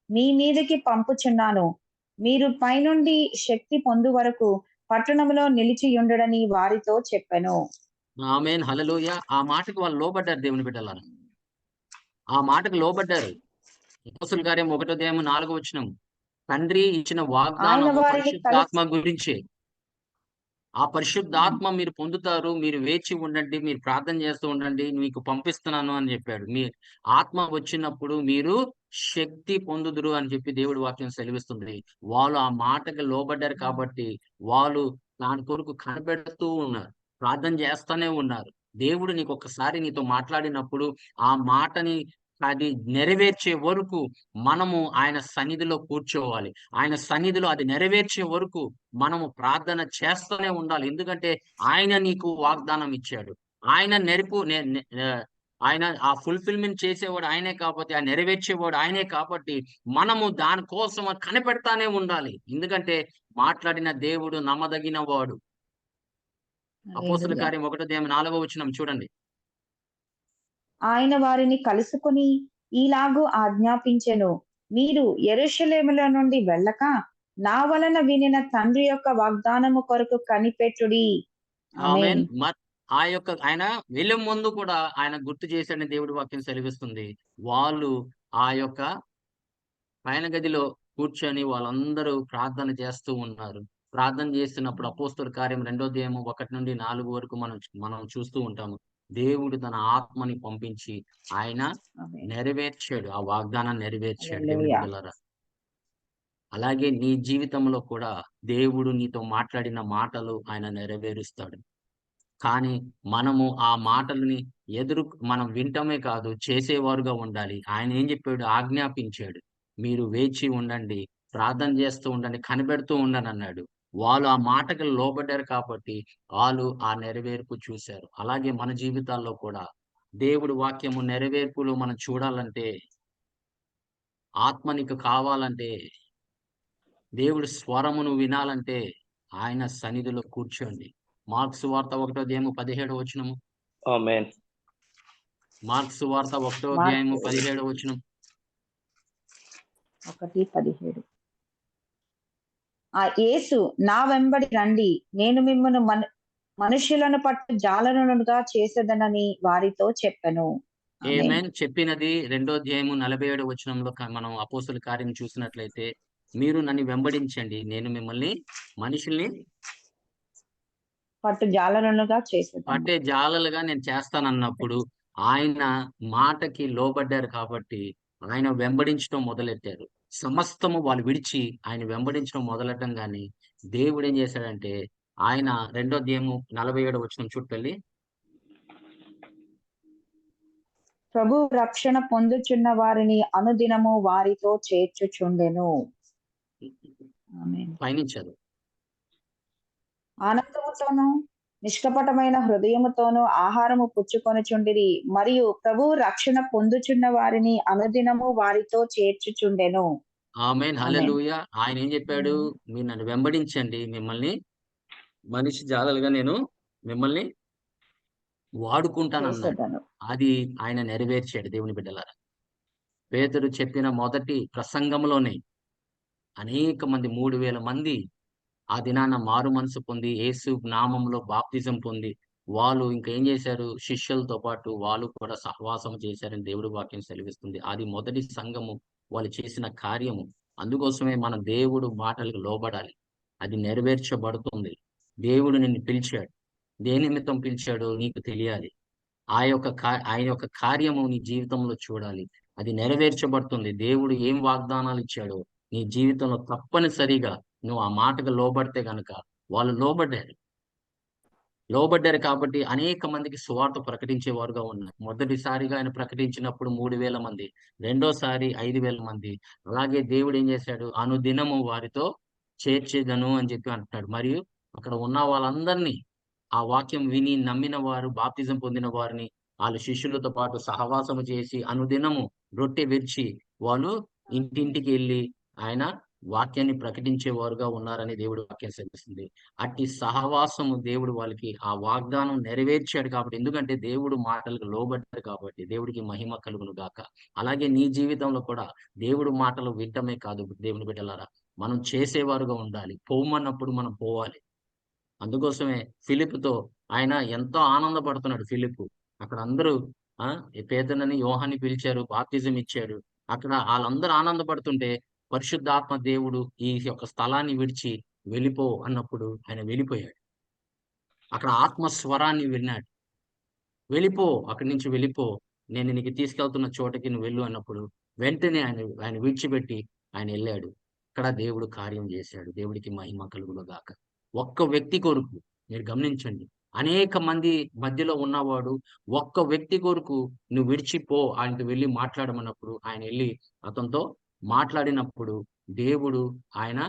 [SPEAKER 2] మీ మీదకి పంపుచున్నాను, మీరు పైనుండి శక్తి పొందు వరకు పట్టణంలో నిలిచి ఉండడని వారితో చెప్పెను.
[SPEAKER 1] ఆమేన్. హల్లెలూయా. ఆ మాటకు వాళ్ళు లోబడ్డారు దేవుని బిడ్డలారా. ఆ మాటకు లోబడ్డారు. అపోస్తుల కార్యం 1:4 తండ్రి ఇచ్చిన
[SPEAKER 2] ఆయన
[SPEAKER 1] వాగ్దానము
[SPEAKER 2] వారిని కలిసి
[SPEAKER 1] పరిశుద్ధాత్మ గురించే. ఆ పరిశుద్ధాత్మ మీరు పొందుతారు. మీరు వేచి ఉండండి. మీరు ప్రార్థన చేస్తూ ఉండండి. మీకు పంపిస్తున్నాను అని చెప్పాడు. మీ ఆత్మ వచ్చినప్పుడు మీరు శక్తి పొందుదురు అని చెప్పి దేవుడి వాక్యం సెలవిస్తుంది. వాళ్ళు ఆ మాటకి లోబడ్డారు కాబట్టి వాళ్ళు దాని కొరకు కనిపెడుతూ ఉన్నారు. ప్రార్థన చేస్తానే ఉన్నారు. దేవుడు నీకొకసారి నీతో మాట్లాడినప్పుడు ఆ మాటని అది నెరవేర్చే వరకు మనము ఆయన సన్నిధిలో కూర్చోవాలి. ఆయన సన్నిధిలో అది నెరవేర్చే వరకు మనము ప్రార్థన చేస్తూనే ఉండాలి. ఎందుకంటే ఆయన నీకు వాగ్దానం ఇచ్చాడు. ఆయన నెరపు నె నె ఆయన ఆ ఫుల్‌ఫిల్‌మెంట్ చేసేవాడు ఆయనే కాబట్టి, ఆ నెరవేర్చేవాడు ఆయనే కాబట్టి, మనము దాని కోసం కనిపెడతానే ఉండాలి. ఎందుకంటే మాట్లాడిన దేవుడు నమ్మదగిన వాడు. అపోస్తలుల
[SPEAKER 2] హల్లెలూయా.
[SPEAKER 1] కార్యం 1:4 చూడండి.
[SPEAKER 2] ఆయన వారిని కలుసుకొని ఈలాగు ఆజ్ఞాపించెను. మీరు యెరూషలేములో నుండి వెళ్ళక నా వలన వినిన తండ్రి యొక్క వాగ్దానము కొరకు కనిపెట్టుడి.
[SPEAKER 1] ఆమేన్.
[SPEAKER 2] ఆమేన్.
[SPEAKER 1] ఆ యొక్క ఆయన వెళ్ళే ముందు కూడా ఆయన గుర్తు చేశాడని దేవుడి వాక్యం సెలవిస్తుంది. వాళ్ళు ఆ యొక్క పైన గదిలో కూర్చొని వాళ్ళందరూ ప్రార్థన చేస్తూ ఉన్నారు. ప్రార్థన చేస్తున్నప్పుడు అపోస్తలుల కార్యం 2 అధ్యాయం 1-4 వరకు మనం చూస్తూ ఉంటాము. దేవుడు తన ఆత్మని పంపించి ఆయన
[SPEAKER 2] ఆమేన్.
[SPEAKER 1] నెరవేర్చాడు. ఆ వాగ్దానాన్ని నెరవేర్చాడు దేవుని
[SPEAKER 2] హల్లెలూయా.
[SPEAKER 1] బిడ్డలారా. అలాగే నీ జీవితంలో కూడా దేవుడు నీతో మాట్లాడిన మాటలు ఆయన నెరవేరుస్తాడు. కానీ మనము ఆ మాటలని మనం వినటమే కాదు, చేసేవారుగా ఉండాలి. ఆయన ఏం చెప్పాడు? ఆజ్ఞాపించాడు. మీరు వేచి ఉండండి, ప్రార్థన చేస్తూ ఉండండి, కనిపెడుతూ ఉండనన్నాడు. వాళ్ళు ఆ మాటకి లోబడ్డారు కాబట్టి, ఆళ్ళు ఆ నెరవేర్పు చూసారు. అలాగే మన జీవితాల్లో కూడా దేవుడి వాక్యము నెరవేర్పులు మనం చూడాలంటే, ఆత్మ నీకు కావాలంటే, దేవుడి స్వరమును వినాలంటే, ఆయన సన్నిధిలో కూర్చోండి. మార్కు సువార్త 1 అధ్యాయము 17
[SPEAKER 3] ఆమేన్.
[SPEAKER 1] మార్కు సువార్త 1 అధ్యాయము
[SPEAKER 2] మార్కు
[SPEAKER 1] 17
[SPEAKER 2] 1:17. యేసు నా వెంబడి రండి, నేను మిమ్మును మనుష్యులను పట్టు జాలరులుగా చేసేదనని వారితో చెప్పెను. ఆమేన్.
[SPEAKER 1] ఆమేన్. చెప్పినది 2 అధ్యాయము 47 మనం అపోస్తలుల కార్యం చూసినట్లయితే, మీరు నన్ను వెంబడించండి. నేను మిమ్మల్ని మనుషుల్ని
[SPEAKER 2] పట్టు జాలరులుగా చేసేదను.
[SPEAKER 1] పట్టే జాలలుగా నేను చేస్తానన్నప్పుడు, ఆయన మాటకి లోబడ్డారు కాబట్టి, ఆయన వెంబడించటం మొదలెట్టారు. సమస్తము వాళ్ళు విడిచి ఆయన వెంబడించడం మొదలెట్టంగానే, దేవుడేం చేశాడంటే, ఆయన 2 అధ్యాయము 47 చూడు తల్లి.
[SPEAKER 2] ప్రభు రక్షణ పొందుచున్న వారిని అనుదినము వారితో చేర్చుచుండెను. ఆమేన్.
[SPEAKER 1] పైనుంచి చదువు.
[SPEAKER 2] ఆనందముతోనూ నిష్కపటమైన హృదయముతోనూ ఆహారము పుచ్చుకొనుచుండిరి మరియు ప్రభు రక్షణ పొందుచున్న వారిని అనుదినము వారితో చేర్చుచుండెను.
[SPEAKER 1] ఆమేన్.
[SPEAKER 2] ఆమేన్.
[SPEAKER 1] హల్లెలూయా. ఆయన ఏం చెప్పాడు? మీరు నన్ను వెంబడించండి. మిమ్మల్ని మనిషి జాలలుగా నేను మిమ్మల్ని వాడుకుంటానన్నాడు.
[SPEAKER 2] చేసేదను.
[SPEAKER 1] అది ఆయన నెరవేర్చాడు దేవుని బిడ్డలారా. పేతురు చెప్పిన మొదటి ప్రసంగంలోనే అనేక మంది 3000 మంది ఆ దినాన మారు మనసు పొంది యేసు నామంలో బాప్తిజం పొంది వాళ్ళు ఇంకేం చేశారు? శిష్యులతో పాటు వాళ్ళు కూడా సహవాసం చేశారని దేవుడి వాక్యం సెలవిస్తుంది. అది మొదటి సంఘము వాళ్ళు చేసిన కార్యము. అందుకోసమే మనం దేవుడు మాటలకు లోబడాలి. అది నెరవేర్చబడుతుంది. దేవుడు నిన్ను పిలిచాడు. దేని నిమిత్తం పిలిచాడో నీకు తెలియాలి. ఆయన యొక్క కార్యము నీ జీవితంలో చూడాలి. అది నెరవేర్చబడుతుంది. దేవుడు ఏం వాగ్దానాలు ఇచ్చాడో నీ జీవితంలో తప్పనిసరిగా నువ్వు ఆ మాటకు లోబడితే గనక వాళ్ళు లోబడ్డారు. లోబడ్డారు కాబట్టి అనేక మందికి సువార్త ప్రకటించేవారుగా ఉన్నారు. మొదటిసారిగా ఆయన ప్రకటించినప్పుడు 3000 మంది. రెండోసారి 5000 మంది. అలాగే దేవుడు ఏం చేశాడు? అనుదినము వారితో చేర్చెదను అని చెప్పి అంటున్నాడు. మరియు అక్కడ ఉన్న వాళ్ళందరినీ ఆ వాక్యం విని నమ్మిన వారు, బాప్తిజం పొందిన వారిని ఆళ్ళ శిష్యులతో పాటు సహవాసము చేసి అనుదినము రొట్టె విరిచి వాళ్ళు ఇంటింటికి ఎళ్లి ఆయన వాక్యాన్ని ప్రకటించేవారుగా ఉన్నారని దేవుడి వాక్యం సెలవిస్తుంది. అట్టి సహవాసము దేవుడు వాళ్ళకి ఆ వాగ్దానం నెరవేర్చాడు కాబట్టి ఎందుకంటే దేవుడు మాటలకు లోబడ్డారు కాబట్టి దేవుడికి మహిమ కలుగును గాక. అలాగే నీ జీవితంలో కూడా దేవుడు మాటలు వినటమే కాదు దేవుని బిడ్డలారా, మనం చేసేవారుగా ఉండాలి. పొమ్మన్నప్పుడు మనం పోవాలి. అందుకోసమే ఫిలిప్పుతో ఆయన ఎంతో ఆనందపడుతున్నాడు ఫిలిప్పు. అక్కడ అందరూ ఆ! పేతురుని, యోహాన్ని పిలిచారు. బాప్తిజం ఇచ్చాడు. అక్కడ ఆళ్ళందరూ ఆనందపడుతుంటే పరిశుద్ధాత్మ దేవుడు ఈ యొక్క స్థలాన్ని విడిచి వెళ్ళిపో అన్నప్పుడు ఆయన వెళ్ళిపోయాడు. అక్కడ ఆత్మ స్వరాన్ని విన్నాడు. వెళ్ళిపో, అక్కడి నుంచి వెళ్ళిపో. నేను నీకు తీసుకెళ్తున్న చోటకి నువ్వు వెళ్ళు అన్నప్పుడు వెంటనే ఆయన విడిచిపెట్టి ఆయన ఎళ్ళాడు. ఇక్కడ దేవుడు కార్యం చేశాడు. దేవుడికి మహిమ కలుగును గాక. ఒక్క వ్యక్తి కొరకు మీరు గమనించండి. అనేక మంది మధ్యలో ఉన్నవాడు ఒక్క వ్యక్తి కొరకు నువ్వు విడిచిపో ఆయనతో వెళ్ళి మాట్లాడమన్నప్పుడు ఆయన వెళ్ళి అతనితో మాట్లాడినప్పుడు దేవుడు ఆయన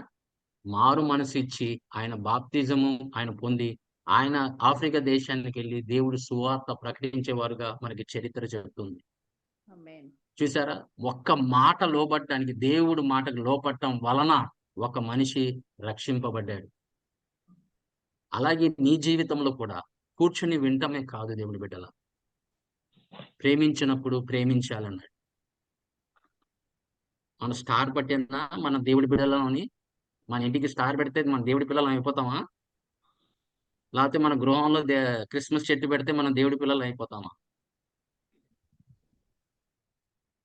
[SPEAKER 1] మారు మనసు ఇచ్చి ఆయన బాప్తిజము ఆయన పొంది ఆయన ఆఫ్రికా దేశానికి వెళ్ళి దేవుడు సువార్త ప్రకటించేవారుగా మనకి చరిత్ర చెబుతుంది.
[SPEAKER 2] ఆమేన్.
[SPEAKER 1] చూసారా? ఒక్క మాట లోబడటానికి దేవుడు మాటకు లోపడటం వలన ఒక మనిషి రక్షింపబడ్డాడు. అలాగే నీ జీవితంలో కూడా కూర్చుని వినటమే కాదు దేవుని బిడ్డల, ప్రేమించినప్పుడు ప్రేమించాలన్నాడు. మన స్టార్ పట్టినా మన దేవుడి బిడ్డలని, మన ఇంటికి స్టార్ పెడితే మన దేవుడి పిల్లలం అయిపోతామా? లేకపోతే మన గృహంలో క్రిస్మస్ చెట్టు పెడితే మనం దేవుడి పిల్లలు అయిపోతామా?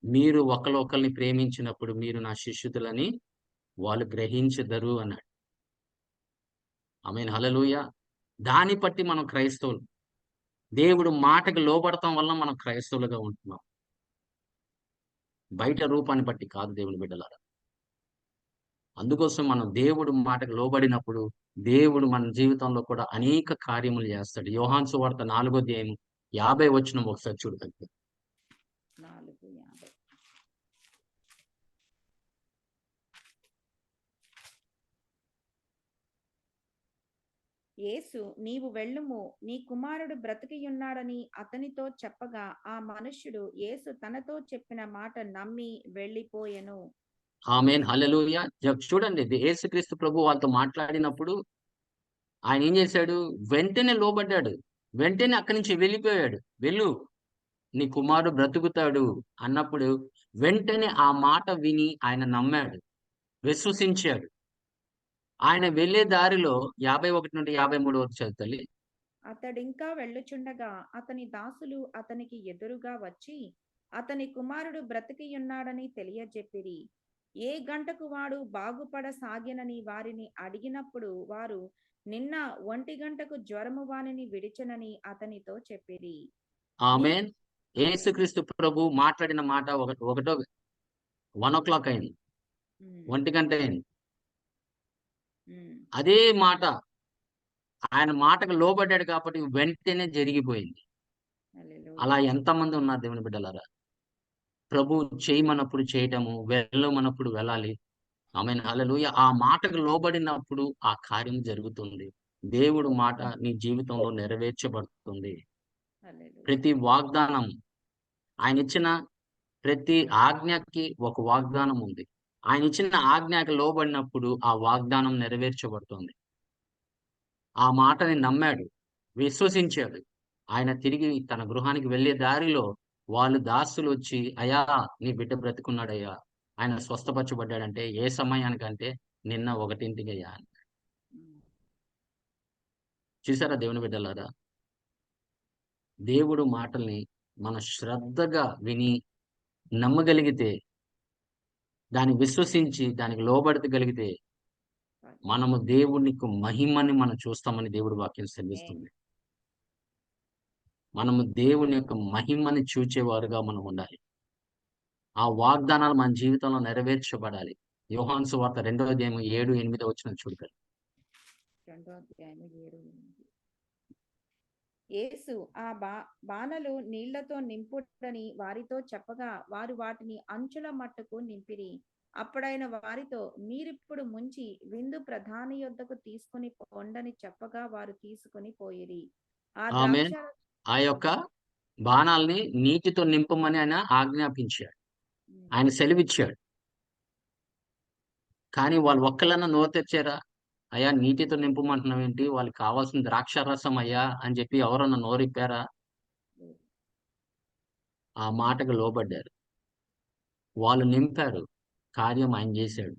[SPEAKER 1] మీరు ఒకరిని ప్రేమించినప్పుడు మీరు నా శిష్యులని వాళ్ళు గ్రహించెదరు అన్నాడు. ఆమేన్, హల్లెలూయా. దాన్ని బట్టి మనం క్రైస్తవులు. దేవుడు మాటకు లోబడటం వల్ల మనం క్రైస్తవులుగా ఉంటున్నాం. బయట రూపాన్ని బట్టి కాదు దేవుని బిడ్డలారా. అందుకోసం మనం దేవుడు మాటకు లోబడినప్పుడు దేవుడు మన జీవితంలో కూడా అనేక కార్యములు చేస్తాడు. యోహాను సువార్త 4వ అధ్యాయం 50 వచనం ఒకసారి చూడండి.
[SPEAKER 2] 4:50. యేసు, నీవు వెళ్ళుము, నీ కుమారుడు బ్రతికియున్నాడని అతనితో చెప్పగా ఆ మనుష్యుడు యేసు తనతో చెప్పిన మాట నమ్మి వెళ్ళిపోయెను.
[SPEAKER 1] ఆమేన్, హల్లెలూయా. చూడండి, యేసుక్రీస్తు ప్రభు వాళ్ళతో మాట్లాడినప్పుడు ఆయన ఏం చేశాడు? వెంటనే లోబడ్డాడు. వెంటనే అక్కడి నుంచి వెళ్ళిపోయాడు. వెళ్ళు, నీ కుమారుడు బ్రతుకుతాడు అన్నప్పుడు వెంటనే ఆ మాట విని ఆయన నమ్మాడు, విశ్వసించాడు. ఆయన వెళ్ళే దారిలో 51 నుండి 53 వరకు చదువు తల్లి.
[SPEAKER 2] అతడింకా వెళ్ళుచుండగా అతని దాసులు అతనికి ఎదురుగా వచ్చి అతని కుమారుడు బ్రతికియున్నాడని తెలియజెప్పిరి. ఏ గంటకు వాడు బాగుపడసాగెనని వారిని అడిగినప్పుడు వారు, నిన్న 1 గంటకు జ్వరము వానిని విడిచెనని అతనితో చెప్పిరి.
[SPEAKER 1] ఆమేన్. యేసుక్రీస్తు ప్రభు మాట్లాడిన మాట ఒకటో 1 అయింది,
[SPEAKER 2] ఉమ్,
[SPEAKER 1] 1 అయింది.
[SPEAKER 2] ఉమ్,
[SPEAKER 1] అదే మాట ఆయన మాటకు లోబడ్డాడు కాబట్టి వెంటనే జరిగిపోయింది.
[SPEAKER 2] హల్లెలూయా.
[SPEAKER 1] అలా ఎంతమంది ఉన్నారు దేవుని బిడ్డలారా? ప్రభు చేయమన్నప్పుడు చేయటము, వెళ్ళమన్నప్పుడు వెళ్ళాలి. ఆమేన్, హల్లెలూయా. ఆ మాటకు లోబడినప్పుడు ఆ కార్యం జరుగుతుంది. దేవుడు మాట నీ జీవితంలో నెరవేర్చబడుతుంది.
[SPEAKER 2] హల్లెలూయా.
[SPEAKER 1] ప్రతి వాగ్దానం, ఆయన ఇచ్చిన ప్రతి ఆజ్ఞకి ఒక వాగ్దానం ఉంది. ఆయన ఇచ్చిన ఆజ్ఞకి లోబడినప్పుడు ఆ వాగ్దానం నెరవేర్చబడుతుంది. ఆ మాటని నమ్మాడు, విశ్వసించాడు. ఆయన తిరిగి తన గృహానికి వెళ్ళే దారిలో వాళ్ళు దాసులొచ్చి, "అయ్యా, నీ బిడ్డ బ్రతికున్నాడయ్యా. ఆయన స్వస్థపరచబడ్డాడంటే ఏ సమయానికంటే నిన్న 1:00 అని."
[SPEAKER 2] ఉమ్,
[SPEAKER 1] చూసారా దేవుని బిడ్డలారా? దేవుడు మాటల్ని మనం శ్రద్ధగా విని నమ్మగలిగితే, దాన్ని విశ్వసించి దానికి లోబడగలిగితే మనము దేవునికి మహిమని మనం చూస్తామని దేవుడి వాక్యం సెలవిస్తుంది. మనము దేవుని యొక్క మహిమని చూచేవారుగా మనం ఉండాలి. ఆ వాగ్దానాలు మన జీవితంలో నెరవేర్చబడాలి. యోహాను సువార్త 2వ అధ్యాయం 7, 8 వచనం చూడండి.
[SPEAKER 2] 2వ అధ్యాయము 7, 8. యేసు ఆ బానలు నీళ్లతో నింపుడని వారితో చెప్పగా వారు వాటిని అంచుల మట్టుకు నింపిరి. అప్పుడైన వారితో, మీరిప్పుడు ముంచి విందు ప్రధాని యొద్దకు తీసుకుని పొండని చెప్పగా వారు తీసుకుని పోయిరి. ఆ
[SPEAKER 1] ఆమేన్.
[SPEAKER 2] ద్రాక్ష
[SPEAKER 1] ఆ యొక్క బాణాల్ని నీటితో నింపమని ఆయన ఆజ్ఞాపించాడు. ఆయన సెలవిచ్చాడు. కానీ వాళ్ళు ఒక్కళ్ళన్నా నోరు తెరిచారా? అయ్యా, నీటితో నింపమంటున్నావేంటి? వాళ్ళకి కావాల్సిన ద్రాక్షారసం అయ్యా అని చెప్పి ఎవరన్నా నోరిప్పారా? ఆ మాటకు లోబడ్డారు. వాళ్ళు నింపారు. కార్యం ఆయన చేశాడు.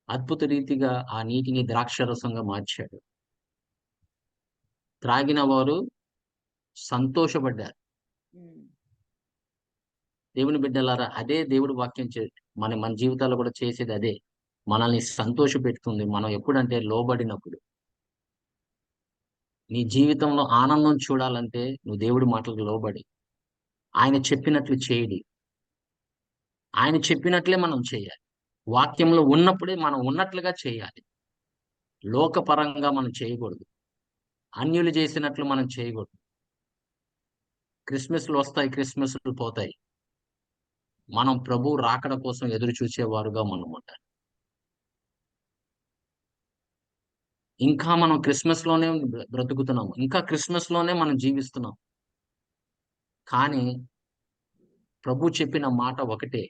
[SPEAKER 1] అద్భుత రీతిగా ఆ నీటిని ద్రాక్షారసంగా మార్చాడు. త్రాగిన వారు సంతోషపడ్డారు. దేవుని బిడ్డలారా, అదే దేవుడు వాక్యం మన మన జీవితాల్లో కూడా చేసేది అదే. మనల్ని సంతోషపెడుతుంది. మనం ఎప్పుడంటే లోబడినప్పుడు. నీ జీవితంలో ఆనందం చూడాలంటే నువ్వు దేవుడి మాటలకు లోబడి, ఆయన చెప్పినట్లు చేయండి. ఆయన చెప్పినట్లే మనం చేయాలి. వాక్యంలో ఉన్నప్పుడే మనం ఉన్నట్లుగా చేయాలి. లోకపరంగా మనం చేయకూడదు. అన్యులు చేసినట్లు మనం చేయకూడదు. క్రిస్మస్లు వస్తాయి, క్రిస్మస్లు పోతాయి. మనం ప్రభు రాకడ కోసం ఎదురు చూసేవారుగా మనం ఉండాలి. ఇంకా మనం క్రిస్మస్ లోనే బ్రతుకుతున్నాము, ఇంకా క్రిస్మస్ లోనే మనం జీవిస్తున్నాం. కానీ ప్రభు చెప్పిన మాట ఒకటే,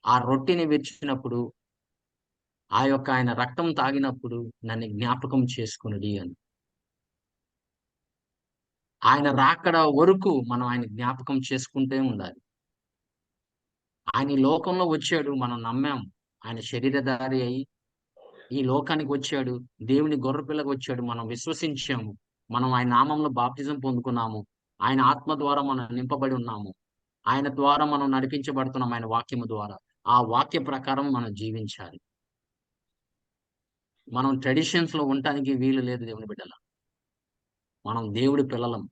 [SPEAKER 1] ఆ రొట్టెని విరిచినప్పుడు, ఆయన రక్తం తాగినప్పుడు నన్ను జ్ఞాపకం చేసుకొనుడి అని. ఆయన రాకడ వరకు మనం ఆయన జ్ఞాపకం చేసుకుంటూ ఉండాలి. ఆయన ఈ లోకంలో వచ్చాడు, మనం నమ్మాము. ఆయన శరీరధారి అయి ఈ లోకానికి వచ్చాడు, దేవుని గొర్రెపిల్లగా వచ్చాడు, మనం విశ్వసించాము. మనం ఆయన నామంలో బాప్తిజం పొందుకున్నాము. ఆయన ఆత్మ ద్వారా మనం నింపబడి ఉన్నాము. ఆయన ద్వారా మనం నడిపించబడుతున్నాం, ఆయన వాక్యము ద్వారా. ఆ వాక్య ప్రకారం మనం జీవించాలి. మనం ట్రెడిషన్స్ లో ఉండటానికి వీలు లేదు దేవుని బిడ్డల. మనం దేవుడి పిల్లలం.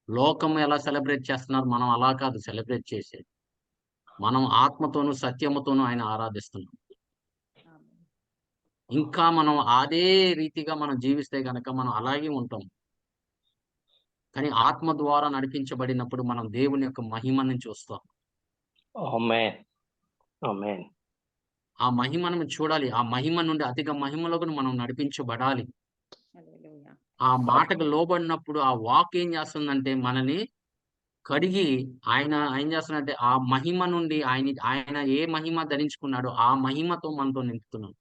[SPEAKER 1] లోకం ఎలా సెలబ్రేట్ చేస్తున్నారు, మనం అలా కాదు సెలబ్రేట్ చేసేది. మనం ఆత్మతోనూ సత్యముతోనూ ఆయన ఆరాధిస్తున్నాం. ఇంకా మనం అదే రీతిగా మనం జీవిస్తే గనక మనం అలాగే ఉంటాం. కానీ ఆత్మ ద్వారా నడిపించబడినప్పుడు మనం దేవుని యొక్క మహిమను చూస్తాం.
[SPEAKER 3] Amen. Amen.
[SPEAKER 1] ఆ మహిమను చూడాలి. ఆ మహిమ నుండి అధిక మహిమలోకి మనం నడిపించబడాలి.
[SPEAKER 2] హల్లెలూయా.
[SPEAKER 1] ఆ మాటకు లోబడినప్పుడు ఆ వాక్ ఏం చేస్తుందంటే మనని కడిగి ఆయన ఏం చేస్తున్నాడంటే ఆ మహిమ నుండి ఆయన ఏ మహిమ ధరించుకున్నాడో ఆ మహిమతో మనతో నింపుతున్నాడు.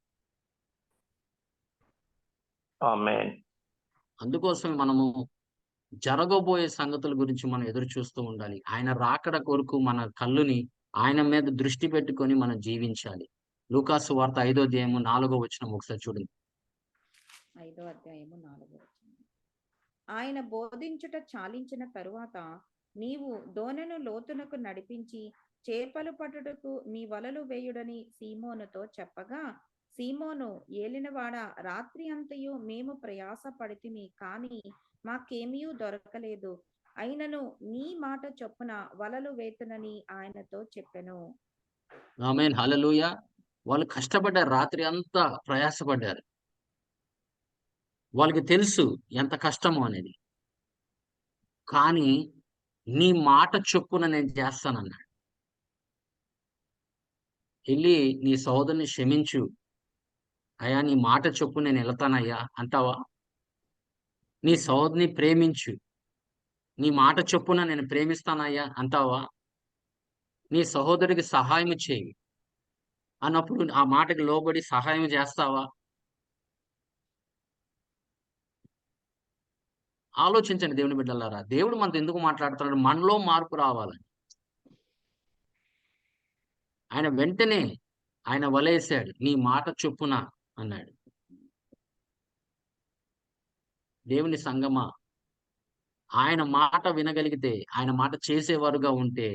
[SPEAKER 3] Amen.
[SPEAKER 1] అందుకోసం మనము జరగబోయే సంగతుల గురించి మనం ఎదురు చూస్తూ ఉండాలి. ఆయన రాకడ కొరకు మన కళ్ళుని ఆయన మీద దృష్టి పెట్టుకొని మనం జీవించాలి. లూకాసు వార్త 5వ అధ్యాయము 4వ వచనం ఒకసారి చూడండి.
[SPEAKER 2] 5వ అధ్యాయము 4వ వచనం. ఆయన బోధించుట చాలించిన తరువాత నీవు దోణెను లోతునకు నడిపించి చేపలు పట్టుటకు మీ వలలు వేయుడని సీమోనుతో చెప్పగా, సీమోను, ఏలినవాడ, రాత్రి అంతయు మేము ప్రయాస పడితిమి, కానీ మాకేమీ దొరకలేదు. అయినను నీ మాట చొప్పున వలలు వేతునని ఆయనతో చెప్పెను.
[SPEAKER 1] ఆమేన్, హల్లెలూయా. వాళ్ళు కష్టపడ్డారు, రాత్రి అంతా ప్రయాసపడ్డారు. వాళ్ళకి తెలుసు ఎంత కష్టమో అనేది. కానీ నీ మాట చొప్పున నేను చేస్తానన్నాడు. ఎళ్ళి నీ సహోదరుని క్షమించు అయ్యా, నీ మాట చొప్పున నేను వెళ్తానయ్యా అంటావా? నీ సహోదరుని ప్రేమించు, నీ మాట చొప్పున నేను ప్రేమిస్తానయ్యా అంటావా? నీ సహోదరుడికి సహాయం చేయి అన్నప్పుడు ఆ మాటకి లోబడి సహాయం చేస్తావా? ఆలోచించండి దేవుని బిడ్డలారా. దేవుడు మనతో ఎందుకు మాట్లాడుతున్నాడు? మనలో మార్పు రావాలని. ఆయన వెంటనే ఆయన వలేసాడు. నీ మాట చొప్పున అన్నాడు. దేవుని సంగమా, ఆయన మాట వినగలిగితే, ఆయన మాట చేసేవారుగా ఉంటే,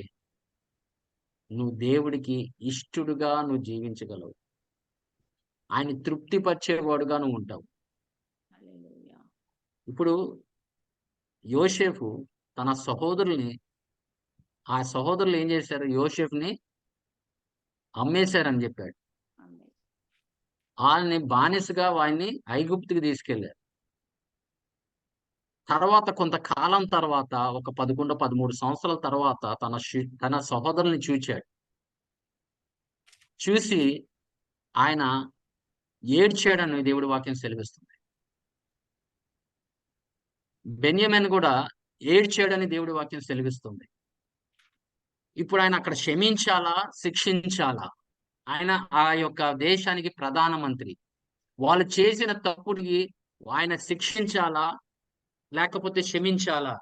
[SPEAKER 1] నువ్వు దేవుడికి ఇష్టుడుగా నువ్వు జీవించగలవు. ఆయన తృప్తిపరిచేవాడుగా నువ్వు ఉంటావు.
[SPEAKER 2] హల్లెలూయా.
[SPEAKER 1] ఇప్పుడు యోసేపు తన సహోదరుల్ని, ఆ సహోదరులు ఏం చేశారు? యోసేపుని అమ్మేశారని చెప్పాడు.
[SPEAKER 2] ఆమేన్.
[SPEAKER 1] వాళ్ళని బానిసగా వాడిని ఐగుప్తుకి తీసుకెళ్లారు. తర్వాత కొంతకాలం తర్వాత ఒక 11, 13 సంవత్సరాల తర్వాత తన సహోదరుల్ని చూచాడు. చూసి ఆయన ఏడ్చాడని దేవుడి వాక్యం సెలవిస్తుంది. బెన్యామీను కూడా ఏడ్చాడని దేవుడి వాక్యం సెలవిస్తుంది. ఇప్పుడు ఆయన అక్కడ క్షమించాలా? శిక్షించాలా? ఆయన ఆ యొక్క దేశానికి ప్రధానమంత్రి. వాళ్ళు చేసిన తప్పుడికి ఆయన శిక్షించాలా? లేకపోతే క్షమించాలా?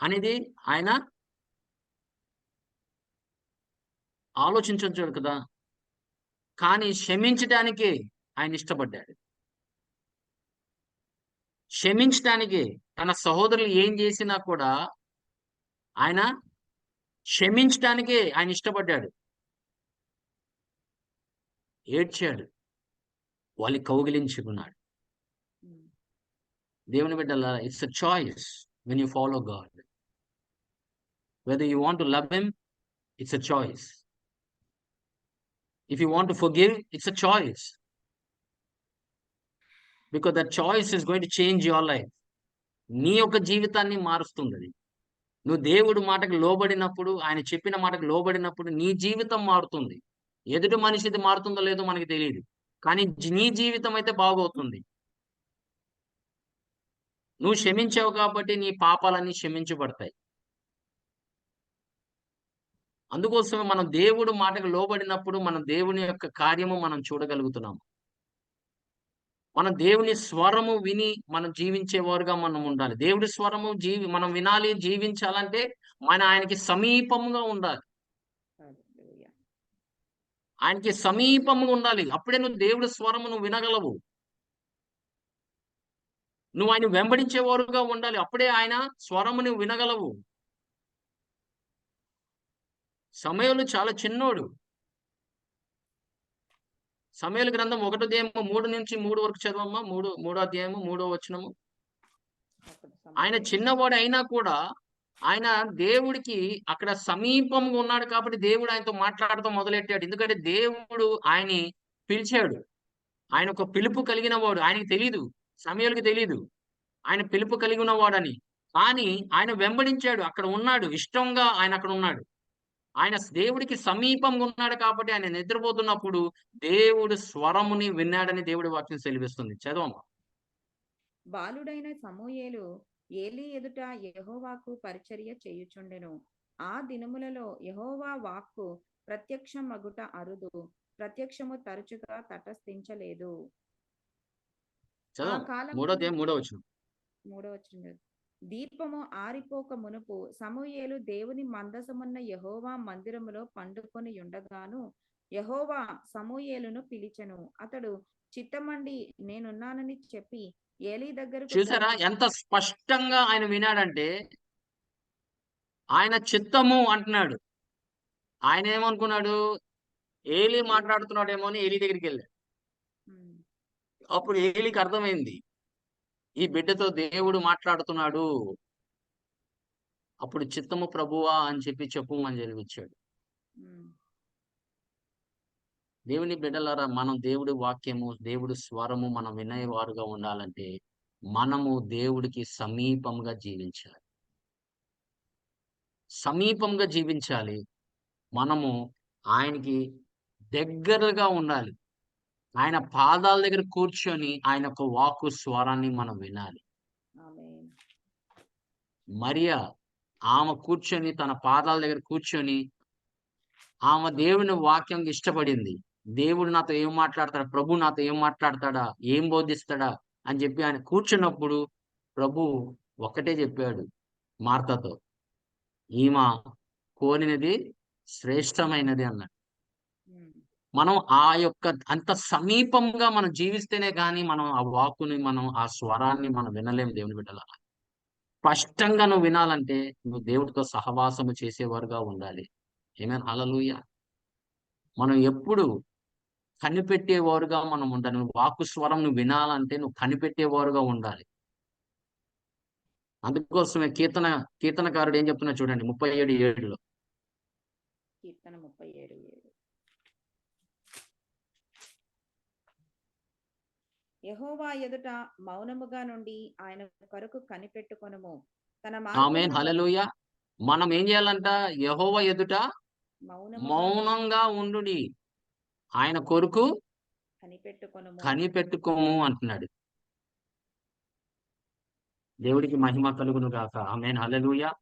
[SPEAKER 1] అనేది ఆయన ఆలోచించొచ్చు కదా! కానీ క్షమించటానికే ఆయన ఇష్టపడ్డాడు. క్షమించటానికే తన సహోదరులు ఏం చేసినా కూడా ఆయన క్షమించటానికే ఆయన ఇష్టపడ్డాడు. ఏడ్చాడు. వాళ్ళని కౌగిలించుకున్నాడు.
[SPEAKER 2] ఉమ్.
[SPEAKER 1] దేవుని బిడ్డలారా, it's a choice when you follow God. Whether you want to love him, it's a choice. If you want to forgive, it's a choice. Because that choice is going to change your life. నీ యొక్క జీవితాన్ని మారుస్తుంది అది. నువ్వు దేవుడి మాటకు లోబడినప్పుడు, ఆయన చెప్పిన మాటకు లోబడినప్పుడు నీ జీవితం మారుతుంది. ఎదుటి మనిషిది మారుతుందో లేదో మనకి తెలియదు, కానీ నీ జీవితం అయితే బాగవుతుంది. నువ్వు క్షమించావు కాబట్టి నీ పాపాలన్నీ క్షమించబడతాయి. అందుకోసమే మనం దేవుడు మాటకు లోబడినప్పుడు మనం దేవుని యొక్క కార్యము మనం చూడగలుగుతున్నాము. మనం దేవుని స్వరము విని మనం జీవించేవారుగా మనం ఉండాలి. దేవుడి స్వరము మనం వినాలి, జీవించాలంటే ఆయనకి సమీపంగా ఉండాలి.
[SPEAKER 2] హల్లెలూయా.
[SPEAKER 1] ఆయనకి సమీపంగా ఉండాలి. అప్పుడే నువ్వు దేవుడి స్వరము నువ్వు వినగలవు. నువ్వు ఆయన వెంబడించేవారుగా ఉండాలి. అప్పుడే ఆయన స్వరము నువ్వు వినగలవు. సమూయేలు చాలా చిన్నోడు. సమూయేలు గ్రంథం 1వ అధ్యాయం 3 నుంచి 3 వరకు చదవమ్మా. 3వ అధ్యాయము 3వ వచనము. ఆయన చిన్నవాడు అయినా కూడా ఆయన దేవుడికి అక్కడ సమీపంగా ఉన్నాడు కాబట్టి దేవుడు ఆయనతో మాట్లాడటం మొదలెట్టాడు. ఎందుకంటే దేవుడు ఆయన్ని పిలిచాడు. ఆయన ఒక పిలుపు కలిగిన వాడు. ఆయనకి తెలీదు, సమూయేలుకి తెలీదు ఆయన పిలుపు కలిగి ఉన్నవాడని. కానీ ఆయన వెంబడించాడు. అక్కడ ఉన్నాడు, ఇష్టంగా ఆయన అక్కడ ఉన్నాడు. ఆయన దేవుడికి సమీపంగా ఉన్నాడు కాబట్టి ఆయన నిద్రపోతున్నప్పుడు దేవుడు స్వరముని విన్నాడని దేవుడి వాక్యం సెలవిస్తుంది. చదవమ్మా.
[SPEAKER 4] బాలుడైన సమూయేలు ఏలీ ఎదుట యెహోవాకు పరిచర్య చేయుచుండెను. ఆ దినములలో యెహోవా వాక్కు ప్రత్యక్షమగుట అరుదు, ప్రత్యక్షము తరచుగా తటస్థించలేదు. ఆ
[SPEAKER 1] చదవం.
[SPEAKER 4] కాలం
[SPEAKER 1] 3వ అధ్యాయం 3వ వచనం.
[SPEAKER 4] 3వ వచనం. దీపము ఆరిపోక మునుపు సమూయేలు దేవుని మందసమున్న యెహోవా మందిరములో పండుకొని ఉండగాను యెహోవా సమూయేలును పిలిచెను. అతడు చిత్తమండి నేనున్నానని చెప్పి ఏలీ దగ్గరకు
[SPEAKER 1] చూసారా ఎంత స్పష్టంగా ఆయన వినాడంటే, ఆయన చిత్తము అంటున్నాడు. ఆయన ఏమనుకున్నాడు, ఏలీ మాట్లాడుతున్నాడేమో అని ఏలీ దగ్గరికి వెళ్ళాడు. అప్పుడు ఏలీకి అర్థమైంది, ఈ బిడ్డతో దేవుడు మాట్లాడుతున్నాడు. అప్పుడు చిత్తము ప్రభువా అని చెప్పి చెప్పుమని జరిగించాడు. దేవుని బిడ్డలారా, మనం దేవుడి వాక్యము, దేవుడి స్వరము మనం వినేవారుగా ఉండాలంటే మనము దేవుడికి సమీపంగా జీవించాలి. సమీపంగా జీవించాలి. మనము ఆయనకి దగ్గరగా ఉండాలి. ఆయన పాదాల దగ్గర కూర్చొని ఆయన యొక్క వాక్కు స్వరాన్ని మనం వినాలి.
[SPEAKER 4] ఆమేన్.
[SPEAKER 1] మరియా ఆమె కూర్చొని తన పాదాల దగ్గర కూర్చొని ఆమె దేవుని వాక్యం ఇష్టపడింది. దేవుడు నాతో ఏం మాట్లాడతాడా, ప్రభు నాతో ఏం మాట్లాడతాడా, ఏం బోధిస్తాడా అని చెప్పి ఆయన కూర్చున్నప్పుడు ప్రభు ఒక్కటే చెప్పాడు మార్తతో, ఈమె కోరినది శ్రేష్టమైనది అన్నాడు. మనం ఆ యొక్క అంత సమీపంగా మనం జీవిస్తేనే గాని మనం ఆ వాక్కుని మనం ఆ స్వరాన్ని మనం వినలేము. దేవుని బిడ్డలారా, స్పష్టంగా నువ్వు వినాలంటే నువ్వు దేవుడితో సహవాసము చేసేవారుగా ఉండాలి. ఆమేన్, హల్లెలూయా. మనం ఎప్పుడు కనిపెట్టేవారుగా మనం ఉండాలి. నువ్వు వాక్కు స్వరం నువ్వు వినాలంటే నువ్వు కనిపెట్టేవారుగా ఉండాలి. అందుకోసమే కీర్తనకారుడు ఏం చెప్తున్నా చూడండి 37:7.
[SPEAKER 4] కీర్తన 37:7. యెహోవా ఎదుట మౌనముగా నుండి ఆయన కొరకు కనిపెట్టుకొనుము. తన
[SPEAKER 1] ఆమేన్,
[SPEAKER 4] మార్గములను
[SPEAKER 1] హల్లెలూయా. మనం ఏం చేయాలంట, యెహోవా ఎదుట
[SPEAKER 4] మౌనముగా
[SPEAKER 1] మౌనంగా ఉండుడి, ఆయన కొరకు
[SPEAKER 4] కనిపెట్టుకొనుము.
[SPEAKER 1] కనిపెట్టుకోము అంటున్నాడు. దేవుడికి మహిమ కలుగును గాక. ఆమేన్, హల్లెలూయా.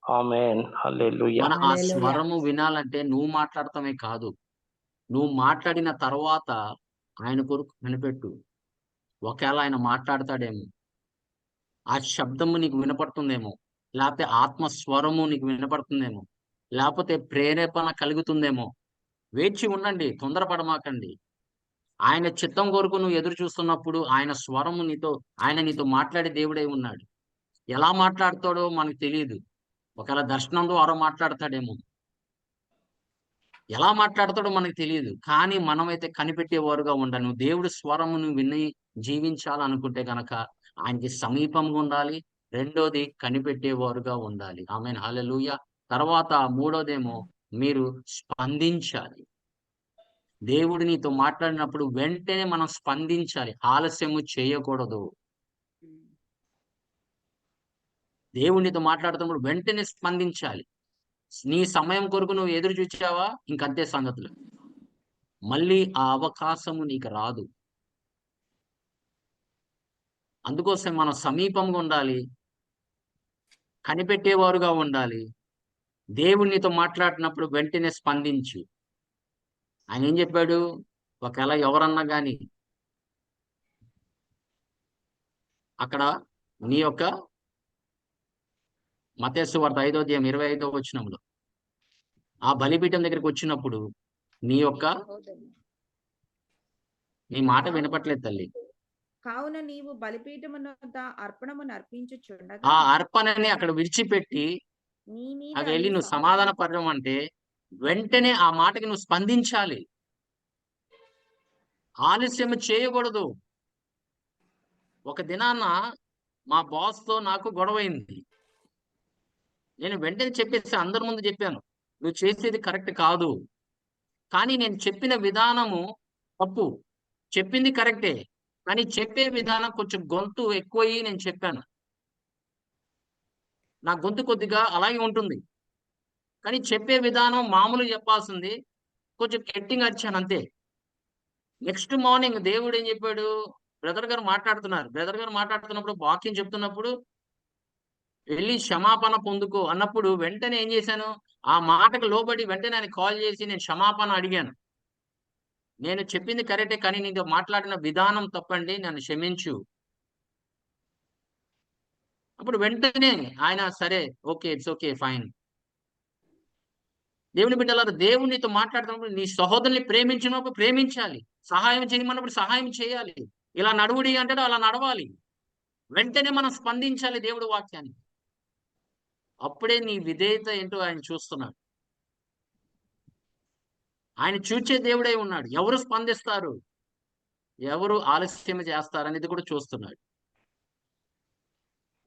[SPEAKER 3] ఆమేన్, హల్లెలూయా.
[SPEAKER 1] మన ఆ
[SPEAKER 2] హల్లెలూయా.
[SPEAKER 1] స్వరము వినాలంటే నువ్వు మాట్లాడటమే కాదు, నువ్వు మాట్లాడిన తర్వాత ఆయన కొరకు కనిపెట్టు. ఒకవేళ ఆయన మాట్లాడతాడేమో, ఆ శబ్దము నీకు వినపడుతుందేమో, లేకపోతే ఆత్మ స్వరము నీకు వినపడుతుందేమో, లేకపోతే ప్రేరేపణ కలుగుతుందేమో. వేచి ఉండండి, తొందరపడమాకండి. ఆయన చిత్తం కొరకు నువ్వు ఎదురు చూస్తున్నప్పుడు ఆయన స్వరము ఆయన నీతో మాట్లాడే దేవుడై ఉన్నాడు. ఎలా మాట్లాడతాడో మనకు తెలియదు. ఒకవేళ దర్శనం ద్వారా మాట్లాడతాడేమో, ఎలా మాట్లాడతాడో మనకు తెలియదు. కానీ మనమైతే కనిపెట్టేవారుగా ఉండాలి. నువ్వు దేవుడి స్వరమును విని జీవించాలనుకుంటే గనక ఆయనకి సమీపంగా ఉండాలి. రెండోది కనిపెట్టేవారుగా ఉండాలి. ఆమేన్, హల్లెలూయా. తర్వాత మూడోదేమో మీరు స్పందించాలి. దేవుడు నీతో మాట్లాడినప్పుడు వెంటనే మనం స్పందించాలి, ఆలస్యము చేయకూడదు. దేవుడు నీతో మాట్లాడుతున్నప్పుడు వెంటనే స్పందించాలి. నీ సమయం కొరకు నువ్వు ఎదురు చూచావా, ఇంకంతే సంగతులు. మళ్ళీ ఆ అవకాశము నీకు రాదు. అందుకోసం మనం సమీపంగా ఉండాలి, కనిపెట్టేవారుగా ఉండాలి. దేవుడు నీతో మాట్లాడినప్పుడు వెంటనే స్పందించు. ఆయన ఏం చెప్పాడు, ఒకవేళ ఎవరన్నా గాని అక్కడ నీ యొక్క మత్తయి సువార్త 5వ అధ్యాయం 25వ వచనంలో ఆ బలిపీఠం దగ్గరికి వచ్చినప్పుడు నీ మాట వినపట్లేదు తల్లి.
[SPEAKER 4] కావున నీవు బలిపీఠమున వద్ద అర్పణమును
[SPEAKER 1] ఆ
[SPEAKER 4] అర్పించుచుండగా
[SPEAKER 1] అర్పణని అక్కడ విడిచిపెట్టి
[SPEAKER 4] నీ మీద
[SPEAKER 1] అక్కడ వెళ్ళి
[SPEAKER 4] నీ
[SPEAKER 1] నువ్వు
[SPEAKER 4] సహోదరుని
[SPEAKER 1] సమాధాన పడడం అంటే వెంటనే ఆ మాటకి నువ్వు స్పందించాలి. ఆలస్యం చేయకూడదు. ఒక దినాన మా బాస్ తో నాకు గొడవైంది. నేను వెంటనే చెప్పేసి అందరి ముందు చెప్పాను, నువ్వు చేసేది కరెక్ట్ కాదు. కానీ నేను చెప్పిన విధానము తప్పు. చెప్పింది కరెక్టే, కానీ చెప్పే విధానం కొంచెం గొంతు ఎక్కువయ్యి నేను చెప్పాను. నా గొంతు కొద్దిగా అలాగే ఉంటుంది, కానీ చెప్పే విధానం మామూలు చెప్పాల్సింది కొంచెం గట్టిగా అరిచాను అంతే. నెక్స్ట్ మార్నింగ్ దేవుడు ఏం చెప్పాడు, బ్రదర్ గారు మాట్లాడుతున్నప్పుడు వాక్యం చెప్తున్నప్పుడు వెళ్ళి క్షమాపణ పొందుకో అన్నప్పుడు వెంటనే ఏం చేశాను, ఆ మాటకు లోబడి వెంటనే ఆయన కాల్ చేసి నేను క్షమాపణ అడిగాను. నేను చెప్పింది కరెక్టే, కానీ నీతో మాట్లాడిన విధానం తప్పండి, నన్ను క్షమించు. అప్పుడు వెంటనే ఆయన సరే, ఓకే, ఇట్స్ ఓకే, ఫైన్. దేవుని బిడ్డలారా, దేవుడు నీతో మాట్లాడుతున్నప్పుడు నీ సహోదరుని ప్రేమించినప్పుడు ప్రేమించాలి, సహాయం చేయమన్నప్పుడు సహాయం చేయాలి. ఇలా నడువుడి అంటే అలా నడవాలి. వెంటనే మనం స్పందించాలి దేవుడి వాక్యానికి. అప్పుడే నీ విధేయత ఏంటో ఆయన చూస్తున్నాడు. ఆయన చూచే దేవుడై ఉన్నాడు. ఎవరు స్పందిస్తారు, ఎవరు ఆలస్యం చేస్తారు అనేది కూడా చూస్తున్నాడు.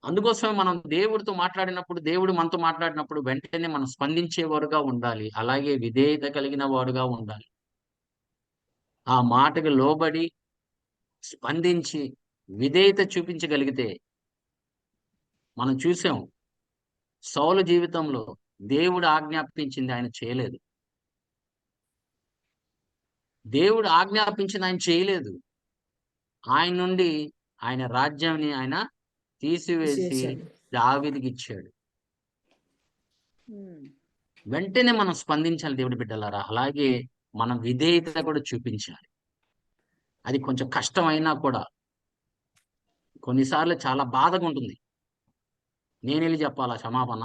[SPEAKER 1] అందుకోసమే మనం దేవుడితో మాట్లాడినప్పుడు, దేవుడు మనతో మాట్లాడినప్పుడు వెంటనే మనం స్పందించేవారుగా ఉండాలి. అలాగే విధేయత కలిగిన వాడుగా ఉండాలి. ఆ మాటకు లోబడి స్పందించి విధేయత చూపించగలిగితే, మనం చూసాం సౌలు జీవితంలో దేవుడు ఆజ్ఞాపించింది ఆయన చేయలేదు. దేవుడు ఆజ్ఞాపించింది ఆయన చేయలేదు. ఆయన నుండి ఆయన రాజ్యాన్ని ఆయన తీసివేసి దావీదుకి ఇచ్చాడు. వెంటనే మనం స్పందించాలి దేవుడి బిడ్డలారా. అలాగే మనం విధేయత కూడా చూపించాలి. అది కొంచెం కష్టమైనా కూడా కొన్నిసార్లు చాలా బాధగా ఉంటుంది. నేను వెళ్ళి చెప్పాలా క్షమాపణ?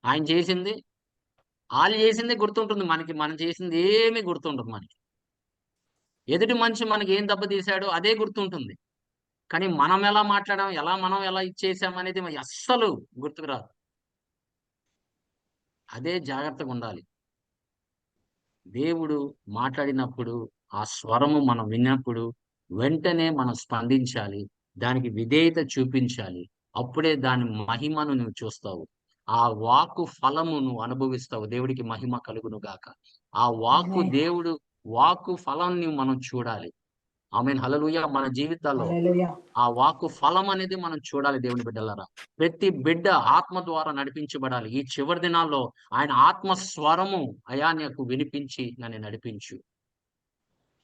[SPEAKER 1] ఆయన చేసింది, వాళ్ళు చేసిందే గుర్తుంటుంది మనకి, మనం చేసింది ఏమీ గుర్తుంటుంది మనకి. ఎదుటి మనిషి మనకి ఏం దెబ్బ తీశాడో అదే గుర్తుంటుంది, కానీ మనం ఎలా మాట్లాడాం, మనం ఎలా ఇచ్చేసాం అనేది అస్సలు గుర్తుకు రాదు. అదే జాగ్రత్తగా ఉండాలి. దేవుడు మాట్లాడినప్పుడు ఆ స్వరము మనం విన్నప్పుడు వెంటనే మనం స్పందించాలి, దానికి విధేయత చూపించాలి. అప్పుడే దాని మహిమను నువ్వు చూస్తావు. ఆ వాక్కు ఫలము నువ్వు అనుభవిస్తావు. దేవుడికి మహిమ కలుగును గాక. ఆ వాక్కు ఫలాన్ని మనం చూడాలి. ఆమేన్, హల్లెలూయా. మన జీవితాల్లో ఆ వాక్కు ఫలం అనేది మనం చూడాలి. దేవుని బిడ్డలారా, ప్రతి బిడ్డ ఆత్మ ద్వారా నడిపించబడాలి. ఈ చివరి దినాల్లో ఆయన ఆత్మ స్వరము, అయా నీకు వినిపించి నన్ను నడిపించు.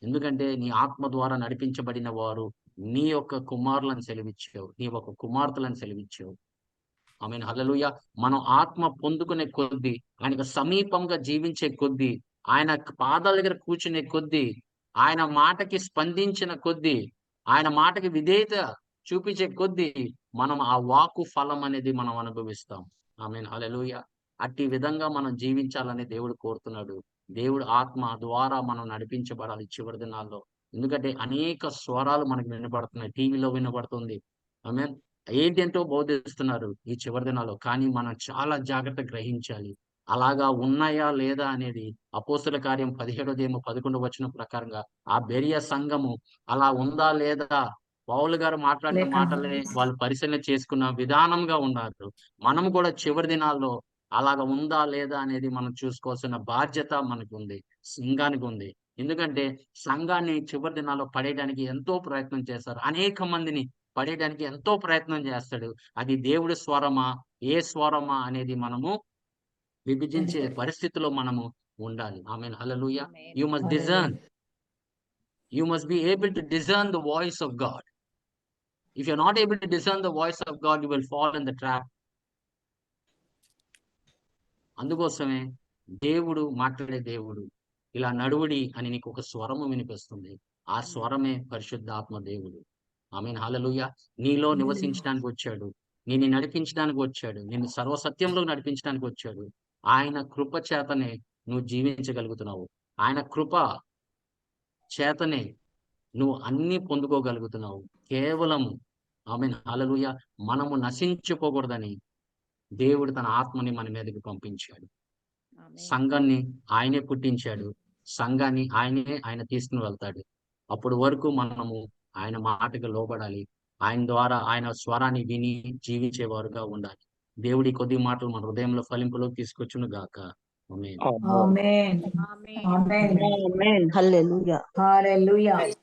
[SPEAKER 1] ఎందుకంటే నీ ఆత్మ ద్వారా నడిపించబడిన వారు నీ యొక్క కుమారులను సెలవిచ్చావు, నీ ఒక కుమార్తెలను సెలవిచ్చావు. ఆమేన్, హల్లెలూయా. మనం ఆత్మ పొందుకునే కొద్దీ, ఆయనకు సమీపంగా జీవించే కొద్దీ, ఆయన పాదాల దగ్గర కూర్చునే కొద్దీ, ఆయన మాటకి స్పందించిన కొద్దీ, ఆయన మాటకి విధేయత చూపించే కొద్దీ మనం ఆ వాక్కు ఫలం అనేది మనం అనుభవిస్తాం. ఆమేన్, హల్లెలూయా. అట్టి విధంగా మనం జీవించాలని దేవుడు కోరుతున్నాడు. దేవుడు ఆత్మ ద్వారా మనం నడిపించబడాలి చివరి దినాల్లో. ఎందుకంటే అనేక స్వరాలు మనకు వినబడుతున్నాయి, టీవీలో వినబడుతుంది. ఆమేన్. ఏంటంటో బోధిస్తున్నారు ఈ చివరి దినాల్లో, కానీ మనం చాలా జాగ్రత్తగా గ్రహించాలి. అలాగా ఉన్నాయా లేదా అనేది అపోస్తుల కార్యం 17వ అధ్యాయం 11వ వచనం ప్రకారంగా ఆ బెరియా సంఘము అలా ఉందా లేదా పౌలు గారు మాట్లాడిన మాటలే వాళ్ళు పరిశీలన చేసుకున్న విధానంగా ఉన్నారు. మనం కూడా చివరి దినాల్లో అలాగ ఉందా లేదా అనేది మనం చూసుకోవాల్సిన బాధ్యత మనకుంది, సంఘానికి ఉంది. ఎందుకంటే సంఘాన్ని చివరి దినాల్లో పడేయడానికి ఎంతో ప్రయత్నం చేస్తారు. అనేక మందిని పడేయడానికి ఎంతో ప్రయత్నం చేస్తాడు. అది దేవుడి స్వరమా, ఏ స్వరమా అనేది మనము విభజించే పరిస్థితిలో మనము ఉండాలి. Amen. Hallelujah. You must discern. You must be able to discern the voice of God. If you're not able to discern the voice of God, you will fall in the trap. అందుకోసమే దేవుడు మాట్లాడే దేవుడు ఇలా నడువుడి అని నీకు ఒక స్వరము వినిపిస్తుంది. ఆ స్వరమే పరిశుద్ధాత్మ దేవుడు. ఆమేన్. హల్లెలూయా. నీలో నివసించడానికి వచ్చాడు, నిన్ను నడిపించడానికి వచ్చాడు, నిన్ను సర్వసత్యంలో నడిపించడానికి వచ్చాడు. ఆయన కృప చేతనే నువ్వు జీవించగలుగుతున్నావు. ఆయన కృప చేతనే నువ్వు అన్ని పొందుకోగలుగుతున్నావు. కేవలము ఆమేన్. హల్లెలూయా. మనము నశించిపోకూడదని దేవుడు తన ఆత్మని మన మీదకి పంపించాడు. సంఘాన్ని ఆయనే పుట్టించాడు. సంఘాన్ని ఆయన తీసుకుని వెళ్తాడు. అప్పటి వరకు మనము ఆయన మాటకు లోబడాలి. ఆయన ద్వారా ఆయన స్వరాన్ని విని జీవించేవారుగా ఉండాలి. దేవుడి కొద్ది మాటలు మన హృదయంలో ఫలింపులోకి తీసుకొచ్చును గాక. ఆమేన్.
[SPEAKER 2] ఆమేన్.
[SPEAKER 4] ఆమేన్.
[SPEAKER 2] ఆమేన్.
[SPEAKER 5] Amen. Hallelujah.
[SPEAKER 2] హల్లెలూయా.